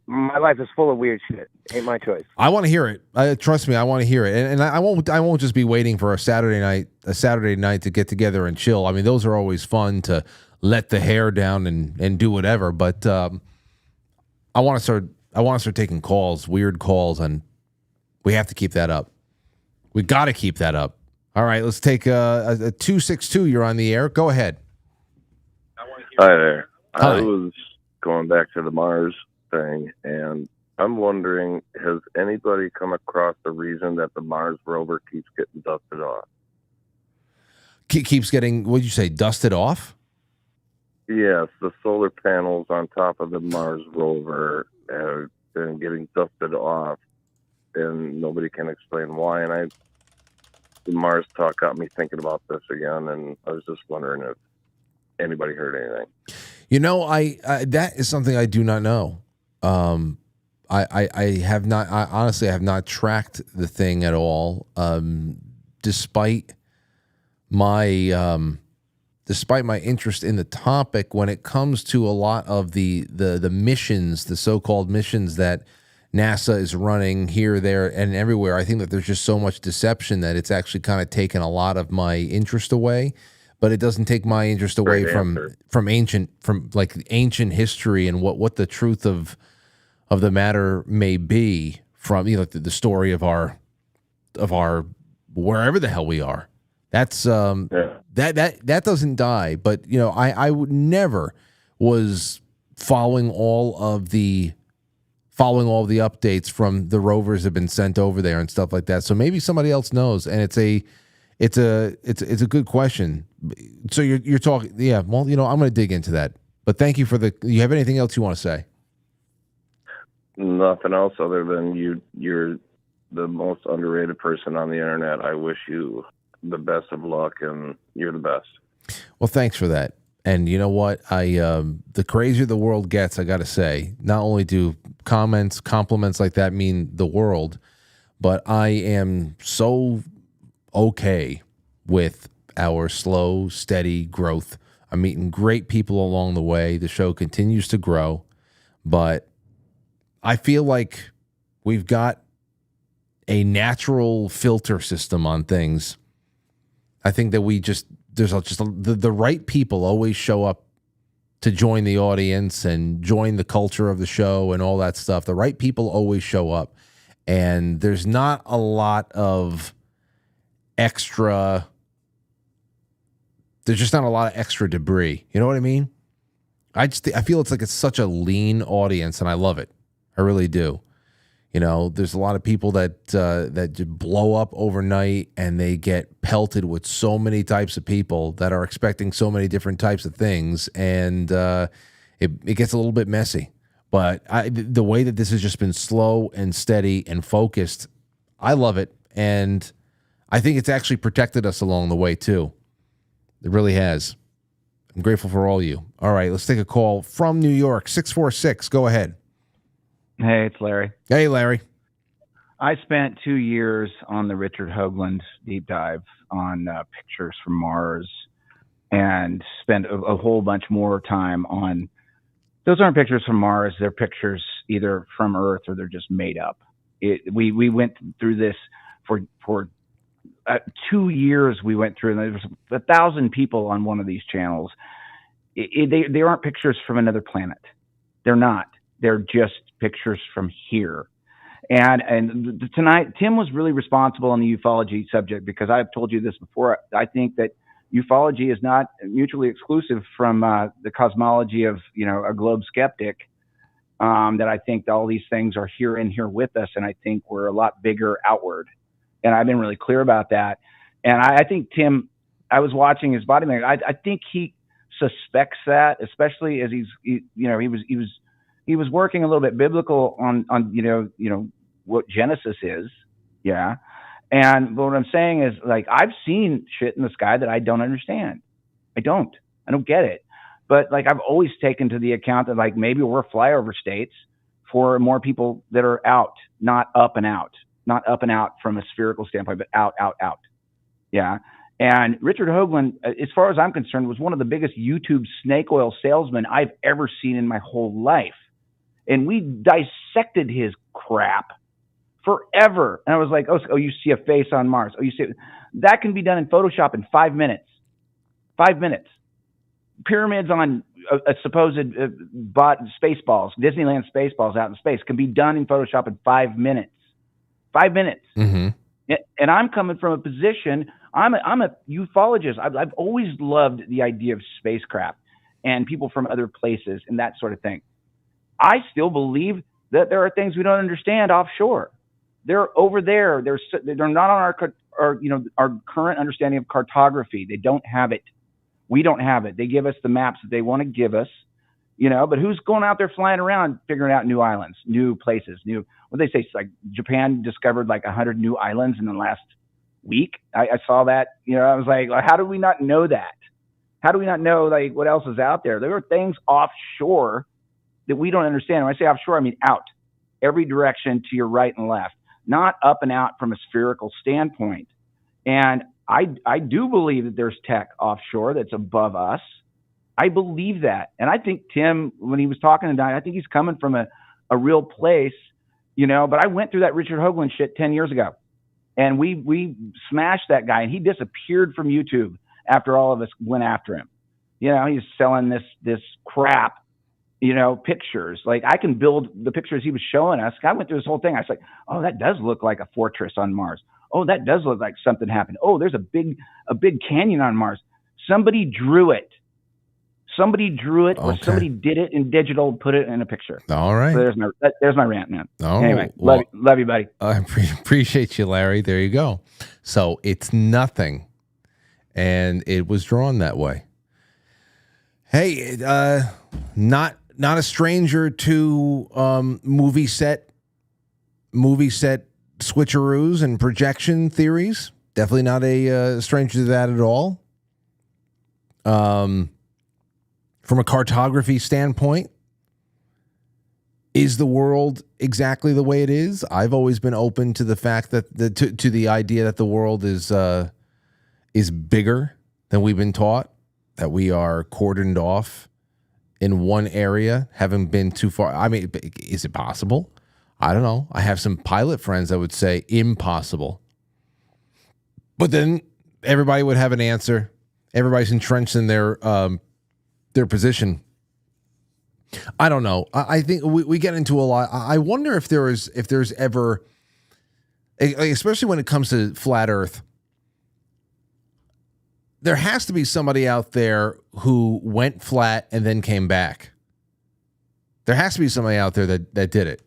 My life is full of weird shit. Ain't my choice. I want to hear it. Trust me, I want to hear it. And I won't just be waiting for a Saturday night to get together and chill. I mean, those are always fun to let the hair down and do whatever. But I want to start taking calls, weird calls, and we have to keep that up. We got to keep that up. All right, let's take a 262. You're on the air. Go ahead. Hi there. Hi. I was going back to the Mars thing, and I'm wondering, has anybody come across the reason that the Mars rover keeps getting dusted off? Keeps getting, what did you say, dusted off? Yes, the solar panels on top of the Mars rover have been getting dusted off, and nobody can explain why. And the Mars talk got me thinking about this again, and I was just wondering if anybody heard anything. I that is something I do not know. I have not. I honestly have not tracked the thing at all. Despite my despite my interest in the topic, when it comes to a lot of the missions, the so-called missions that NASA is running here, there, and everywhere, I think that there's just so much deception that it's actually kind of taken a lot of my interest away. But it doesn't take my interest away from ancient history and what the truth of the matter may be from, you know, the story of our wherever the hell we are. That's that doesn't die. But you know, I would never was following all of the updates from the rovers that have been sent over there and stuff like that. So maybe somebody else knows, and it's a good question. So you're talking, yeah. Well, you know, I'm going to dig into that. But thank you for you have anything else you want to say? Nothing else other than you're the most underrated person on the internet. I wish you the best of luck, and you're the best. Well, thanks for that. And you know what? The crazier the world gets, I got to say, not only do compliments like that mean the world, but I am so okay with our slow, steady growth. I'm meeting great people along the way. The show continues to grow, but I feel like we've got a natural filter system on things. I think that the right people always show up to join the audience and join the culture of the show and all that stuff. The right people always show up, and there's not a lot of extra. There's just not a lot of extra debris. You know what I mean? I feel it's such a lean audience, and I love it. I really do. You know, there's a lot of people that blow up overnight, and they get pelted with so many types of people that are expecting so many different types of things, and it gets a little bit messy. But the way that this has just been slow and steady and focused, I love it, and I think it's actually protected us along the way too. It really has. I'm grateful for all you. All right, let's take a call from New York. 646. Go ahead. Hey, it's Larry. Hey, Larry. I spent 2 years on the Richard Hoagland deep dive on pictures from Mars, and spent a whole bunch more time on. Those aren't pictures from Mars. They're pictures either from Earth or they're just made up. We went through this for 2 years. We went through, and there was 1,000 people on one of these channels. They aren't pictures from another planet. They're not. They're just pictures from here. And tonight, Tim was really responsible on the ufology subject, because I've told you this before. I think that ufology is not mutually exclusive from the cosmology of, you know, a globe skeptic. That I think all these things are here with us, and I think we're a lot bigger outward. And I've been really clear about that. And I think Tim, I was watching his body language. I think he suspects that, especially as he was working a little bit biblical on you know what Genesis is, yeah. And what I'm saying is, like, I've seen shit in the sky that I don't understand. I don't get it. But like, I've always taken to the account that, like, maybe we're flyover states for more people that are out, not up and out from a spherical standpoint, but out. Yeah. And Richard Hoagland, as far as I'm concerned, was one of the biggest YouTube snake oil salesmen I've ever seen in my whole life. And we dissected his crap forever. And I was like, oh, you see a face on Mars. Oh, you see that can be done in Photoshop in 5 minutes. 5 minutes. Pyramids on a supposed space balls, Disneyland space balls out in space, can be done in Photoshop in 5 minutes. 5 minutes. Mm-hmm. And I'm coming from a position. I'm a ufologist. I've always loved the idea of spacecraft and people from other places and that sort of thing. I still believe that there are things we don't understand offshore. They're over there. They're not on our current understanding of cartography. They don't have it. We don't have it. They give us the maps that they want to give us, you know. But who's going out there flying around figuring out new islands, new places, new? What they say? It's like Japan discovered like 100 new islands in the last week. I saw that. You know, I was like, how do we not know that? How do we not know, like, what else is out there? There are things offshore that we don't understand. When I say offshore, I mean out, every direction to your right and left, not up and out from a spherical standpoint. And I do believe that there's tech offshore that's above us. I believe that. And I think Tim, when he was talking tonight, I think he's coming from a real place, but I went through that Richard Hoagland shit 10 years ago, and we smashed that guy, and he disappeared from YouTube after all of us went after him. He's selling this crap, pictures. Like, I can build the pictures he was showing us. I went through this whole thing. I was like, oh, that does look like a fortress on Mars. Oh, that does look like something happened. Oh, there's a big canyon on Mars. Somebody drew it. Or somebody did it in digital, put it in a picture. All right. So there's my rant, man. Oh, anyway, well, love you, buddy. I appreciate you, Larry. There you go. So it's nothing, and it was drawn that way. Hey, not a stranger to movie set switcheroos and projection theories. Definitely not a stranger to that at all. From a cartography standpoint, is the world exactly the way it is? I've always been open to the fact that to the idea that the world is bigger than we've been taught, that we are cordoned off in one area, haven't been too far. I mean, is it possible? I don't know. I have some pilot friends that would say impossible. But then everybody would have an answer. Everybody's entrenched in their position. I don't know. I think we get into a lot. I wonder if there's ever, especially when it comes to flat Earth, there has to be somebody out there who went flat and then came back. There has to be somebody out there that did it.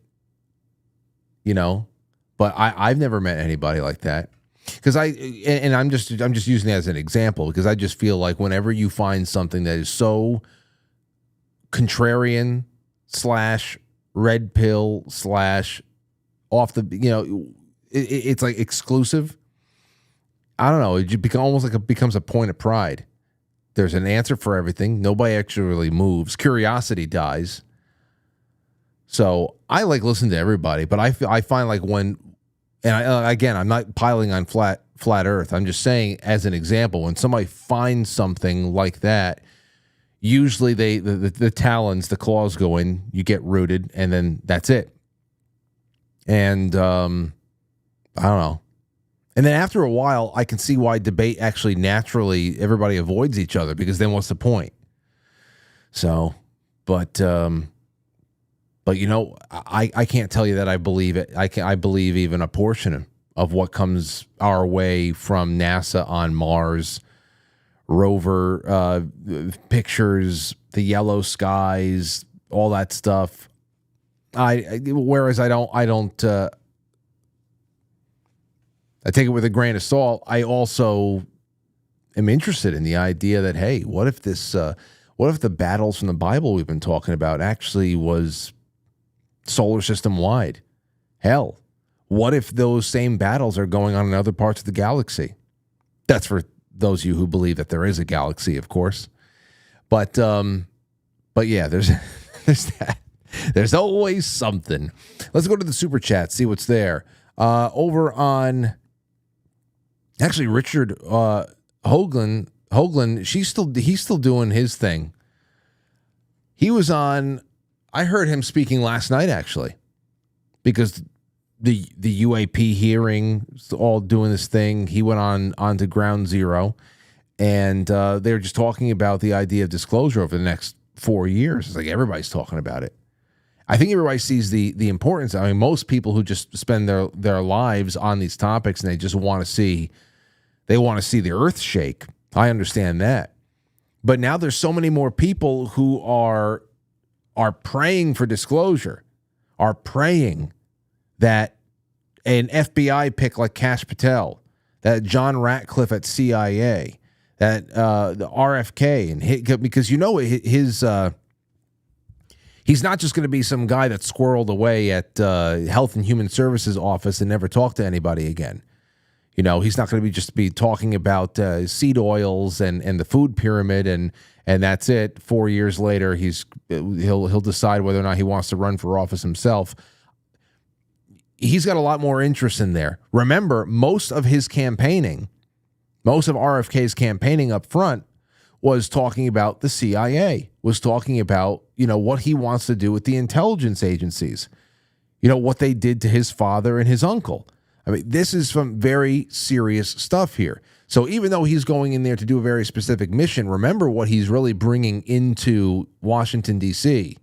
But I've never met anybody like that. Because I'm just using it as an example, because I just feel like whenever you find something that is so contrarian / red pill / off the, it's like exclusive. I don't know. It becomes a point of pride. There's an answer for everything. Nobody actually really moves. Curiosity dies. So I like listening to everybody, but I find like when. And again, I'm not piling on flat Earth. I'm just saying, as an example, when somebody finds something like that, usually the talons, the claws go in, you get rooted, and then that's it. And I don't know. And then after a while, I can see why debate actually naturally everybody avoids each other, because then what's the point? So, but I can't tell you that I believe it. I believe even a portion of what comes our way from NASA on Mars, rover pictures, the yellow skies, all that stuff. Whereas I take it with a grain of salt. I also am interested in the idea that, hey, what if the battles from the Bible we've been talking about actually was solar system wide? Hell, what if those same battles are going on in other parts of the galaxy? That's for those of you who believe that there is a galaxy, of course. But yeah, there's that. There's always something. Let's go to the super chat, see what's there. Over on actually Richard Hoagland, he's still doing his thing. He was on. I heard him speaking last night, actually, because the UAP hearing is all doing this thing. He went on to Ground Zero, and they were just talking about the idea of disclosure over the next 4 years. It's like everybody's talking about it. I think everybody sees the importance. I mean, most people who just spend their lives on these topics and they just want to see the earth shake. I understand that. But now there's so many more people who are praying for disclosure, are praying that an FBI pick like Kash Patel, that John Ratcliffe at CIA, that the RFK, and because he's not just going to be some guy that squirreled away at Health and Human Services office and never talked to anybody again. He's not going to be talking about seed oils and the food pyramid and that's it. 4 years later, he'll decide whether or not he wants to run for office himself. He's got a lot more interest in there. Remember, most of his campaigning Most of RFK's campaigning up front was talking about the CIA, was talking about, what he wants to do with the intelligence agencies, what they did to his father and his uncle. I mean, this is some very serious stuff here. So even though he's going in there to do a very specific mission, remember what he's really bringing into Washington, D.C.,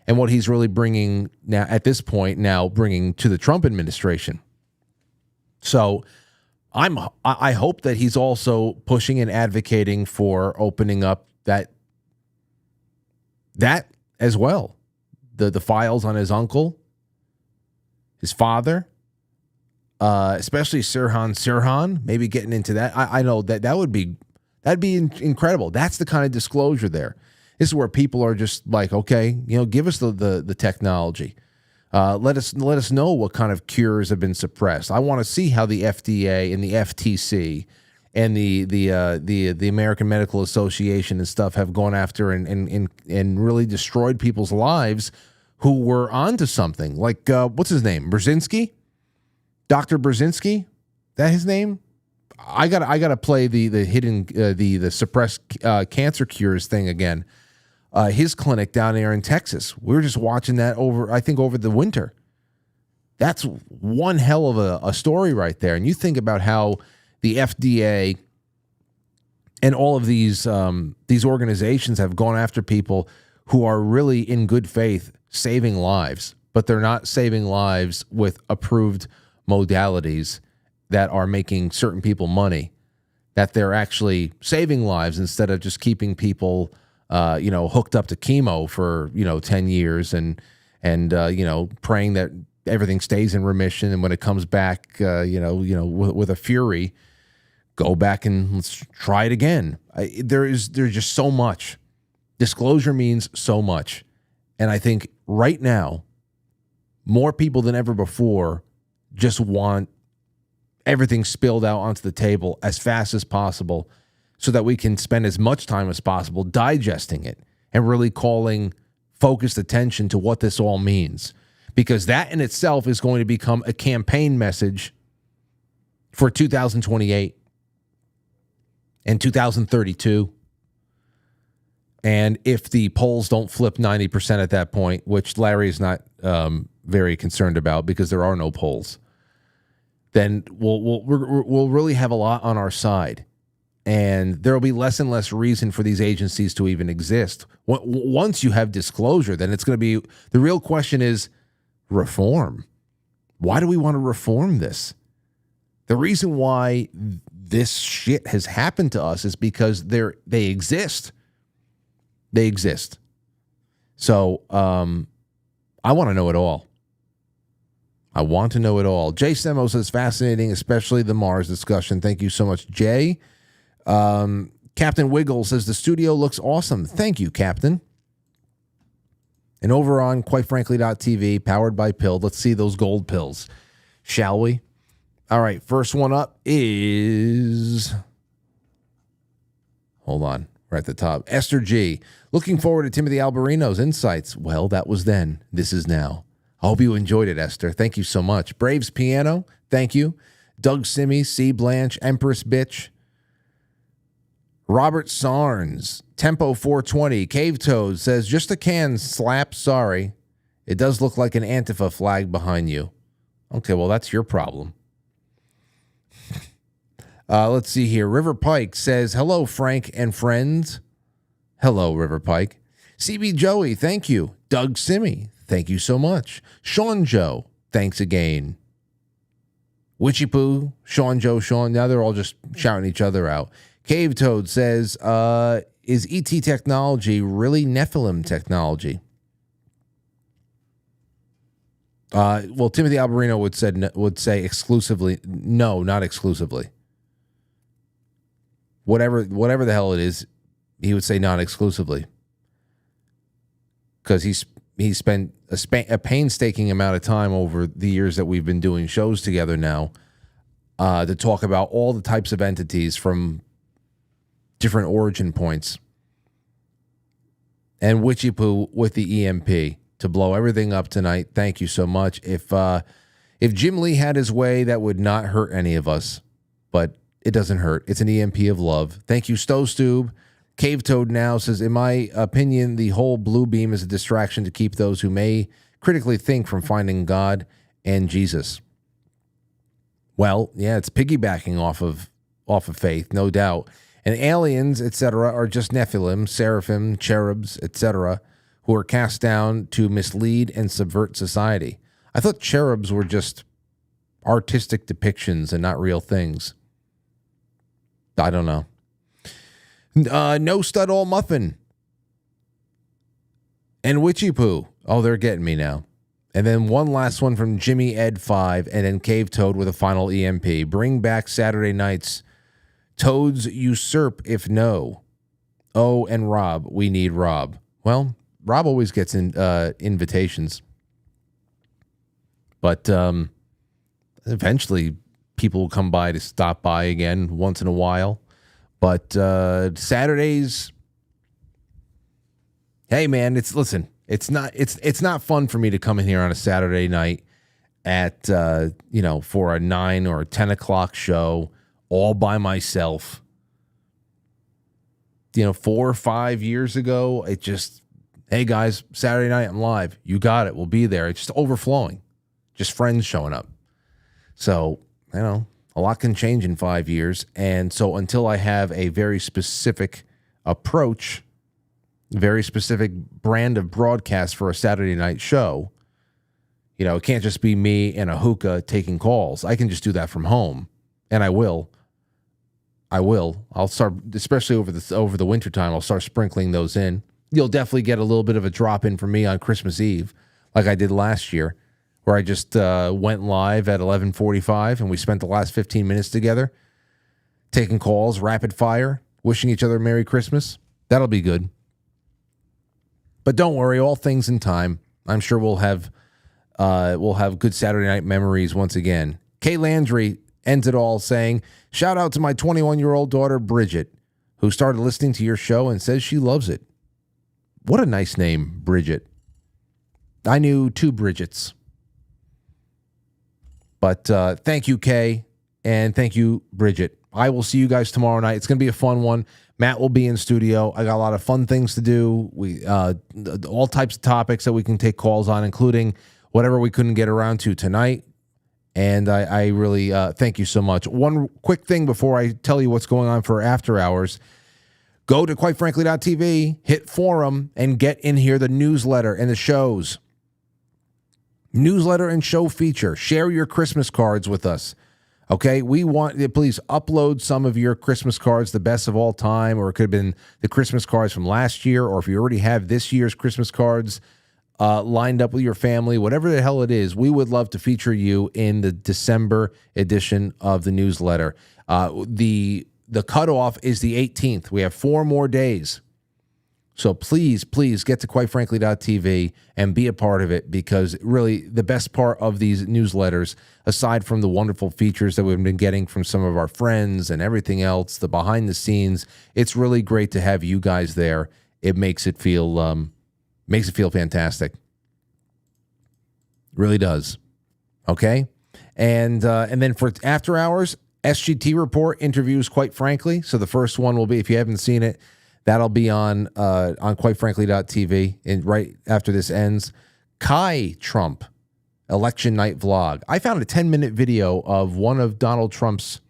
and what he's really bringing now at this point, bringing to the Trump administration. So I hope that he's also pushing and advocating for opening up that as well. The files on his uncle, his father, especially Sirhan, maybe getting into that. I know that'd be incredible. That's the kind of disclosure there. This is where people are just like, okay, give us the technology. Let us know what kind of cures have been suppressed. I want to see how the FDA and the FTC and the American Medical Association and stuff have gone after and really destroyed people's lives who were onto something. Like what's his name? Brzezinski? Dr. Brzezinski? That his name? I gotta play the hidden the suppressed cancer cures thing again. His clinic down there in Texas. We were just watching that over the winter. That's one hell of a story right there. And you think about how the FDA and all of these organizations have gone after people who are really in good faith saving lives, but they're not saving lives with approved modalities that are making certain people money, that they're actually saving lives instead of just keeping people hooked up to chemo for 10 years and praying that everything stays in remission, and when it comes back with a fury, go back and let's try it again. There's just so much. Disclosure means so much, and I think right now more people than ever before just want everything spilled out onto the table as fast as possible, so that we can spend as much time as possible digesting it and really calling focused attention to what this all means. Because that in itself is going to become a campaign message for 2028 and 2032. And if the polls don't flip 90% at that point, which Larry is not very concerned about because there are no polls, then we'll really have a lot on our side. And there will be less and less reason for these agencies to even exist. Once you have disclosure, then it's going to be, the real question is reform. Why do we want to reform this? The reason why this shit has happened to us is because they exist. They exist. So I want to know it all. I want to know it all. Jay Semo says, fascinating, especially the Mars discussion. Thank you so much, Jay. Captain Wiggle says the studio looks awesome. Thank you, Captain. And over on quitefrankly.tv, powered by Pill, let's see those gold pills, shall we? All right, first one up is, hold on, right at the top. Esther G. Looking forward to Timothy Alberino's insights. Well, that was then. This is now. I hope you enjoyed it, Esther. Thank you so much. Braves Piano, thank you. Doug Simmy, C. Blanche, Empress Bitch. Robert Sarnes, Tempo 420, Cave Toad says, just a can slap, sorry. It does look like an Antifa flag behind you. Okay, well, that's your problem. Let's see here. River Pike says, hello, Frank and friends. Hello, River Pike. CB Joey, thank you. Doug Simmy, thank you so much. Sean Joe, thanks again. Witchy Poo, Sean Joe, Sean, now they're all just shouting each other out. Cave Toad says, is ET technology really Nephilim technology? Well, Timothy Alberino would say exclusively, no, not exclusively. Whatever the hell it is, he would say not exclusively. Because he spent a painstaking amount of time over the years that we've been doing shows together now to talk about all the types of entities from different origin points. And Witchy Poo with the EMP to blow everything up tonight. Thank you so much. If Jim Lee had his way, that would not hurt any of us. But it doesn't hurt. It's an EMP of love. Thank you, Stowstube. Cave Toad Now says, in my opinion, the whole blue beam is a distraction to keep those who may critically think from finding God and Jesus. Well, yeah, it's piggybacking off of faith, no doubt. And aliens, etc., are just Nephilim, seraphim, cherubs, etc., who are cast down to mislead and subvert society. I thought cherubs were just artistic depictions and not real things. I don't know. No Stud All Muffin. And Witchy Poo. Oh, they're getting me now. And then one last one from Jimmy Ed 5, and then Cave Toad with a final EMP. Bring back Saturday nights. Toads usurp if no. Oh, and Rob. We need Rob. Well, Rob always gets invitations. But eventually people will come by to stop by again once in a while. But Saturdays, hey man, it's not fun for me to come in here on a Saturday night at for a 9 or 10 o'clock show all by myself. 4 or 5 years ago, it just, hey guys, Saturday night I'm live. You got it. We'll be there. It's just overflowing. Just friends showing up. So, a lot can change in 5 years. And so until I have a very specific approach, very specific brand of broadcast for a Saturday night show, it can't just be me and a hookah taking calls. I can just do that from home. And I will. I'll start, especially over the winter time, I'll start sprinkling those in. You'll definitely get a little bit of a drop in from me on Christmas Eve, like I did last year, where I just went live at 11:45 and we spent the last 15 minutes together taking calls, rapid fire, wishing each other Merry Christmas. That'll be good. But don't worry, all things in time. I'm sure we'll have good Saturday night memories once again. Kay Landry ends it all saying, shout out to my 21-year-old daughter, Bridget, who started listening to your show and says she loves it. What a nice name, Bridget. I knew 2 Bridgets. But thank you, Kay, and thank you, Bridget. I will see you guys tomorrow night. It's going to be a fun one. Matt will be in studio. I got a lot of fun things to do. We all types of topics that we can take calls on, including whatever we couldn't get around to tonight. And I really thank you so much. One quick thing before I tell you what's going on for After Hours. Go to quitefrankly.tv, hit forum, and get in here the newsletter and the shows. Newsletter and show feature. Share your Christmas cards with us. Okay, we want you, please upload some of your Christmas cards, the best of all time, or it could have been the Christmas cards from last year, or if you already have this year's Christmas cards lined up with your family, whatever the hell it is, we would love to feature you in the December edition of the newsletter. The cutoff is the 18th. We have 4 more days. So please get to quitefrankly.tv and be a part of it, because really the best part of these newsletters, aside from the wonderful features that we've been getting from some of our friends and everything else, the behind the scenes, it's really great to have you guys there. It makes it feel fantastic. It really does. Okay? And then for After Hours, SGT Report interviews Quite Frankly. So the first one will be, if you haven't seen it, that'll be on quitefrankly.tv, and right after this ends. Kai Trump election night vlog. I found a 10-minute video of one of Donald Trump's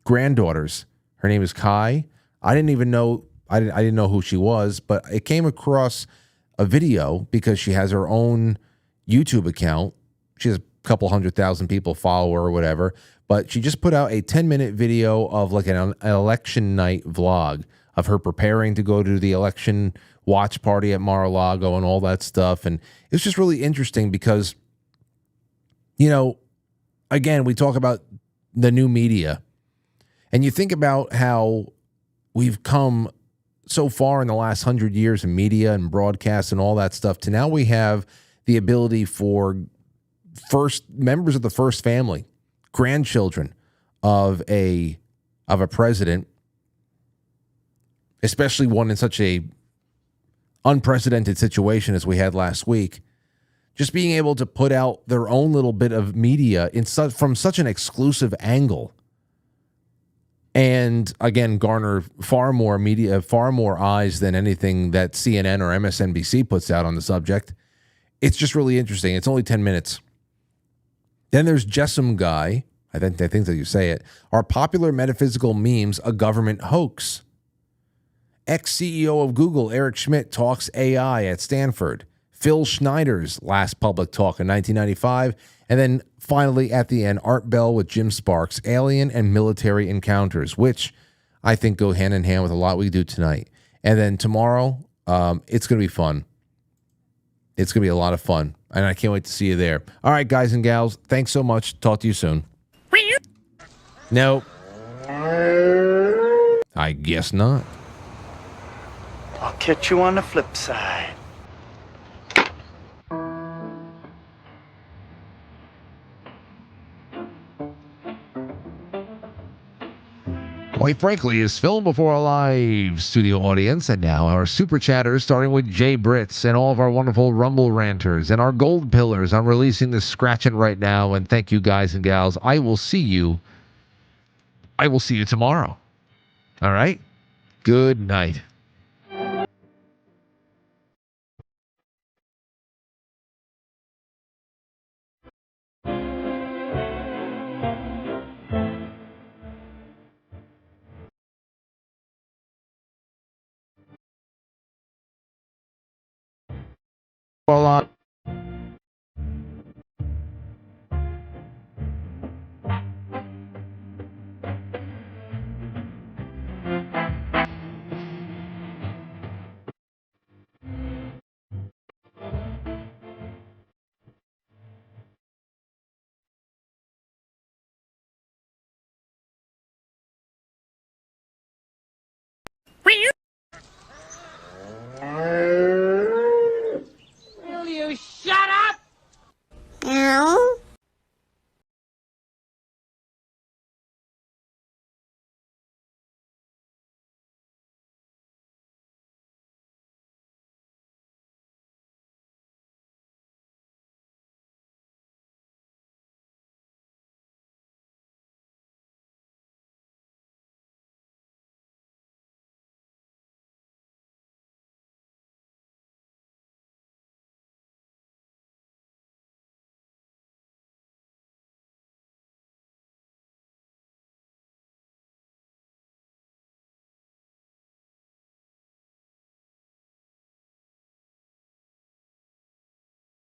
granddaughters. Her name is Kai. I didn't know who she was, but it came across a video because she has her own YouTube account. She has a couple 100,000 people follow her or whatever, but she just put out a 10-minute video of like an election night vlog of her preparing to go to the election watch party at Mar-a-Lago and all that stuff. And it's just really interesting because, again, we talk about the new media, and you think about how we've come so far in the last 100 years in media and broadcast and all that stuff, to now we have the ability for members of the first family, grandchildren of a president, especially one in such a unprecedented situation as we had last week, just being able to put out their own little bit of media from such an exclusive angle. and again garner far more media, far more eyes than anything that CNN or MSNBC puts out on the subject. It's just really interesting. It's only 10 minutes. Then there's Jessam Guy. I think that you say it. Are popular metaphysical memes a government hoax? Ex-CEO of Google, Eric Schmidt, talks AI at Stanford. Phil Schneider's last public talk in 1995. And then finally, at the end, Art Bell with Jim Sparks, alien and military encounters, which I think go hand in hand with a lot we do tonight. And then tomorrow, it's going to be fun. It's going to be a lot of fun. And I can't wait to see you there. All right, guys and gals, thanks so much. Talk to you soon. No. I guess not. I'll catch you on the flip side. Quite Frankly is filmed before a live studio audience, and now our super chatters, starting with Jay Brits and all of our wonderful Rumble ranters and our gold pillars. I'm releasing this scratching right now, and thank you guys and gals. I will see you tomorrow. All right? Good night. Well,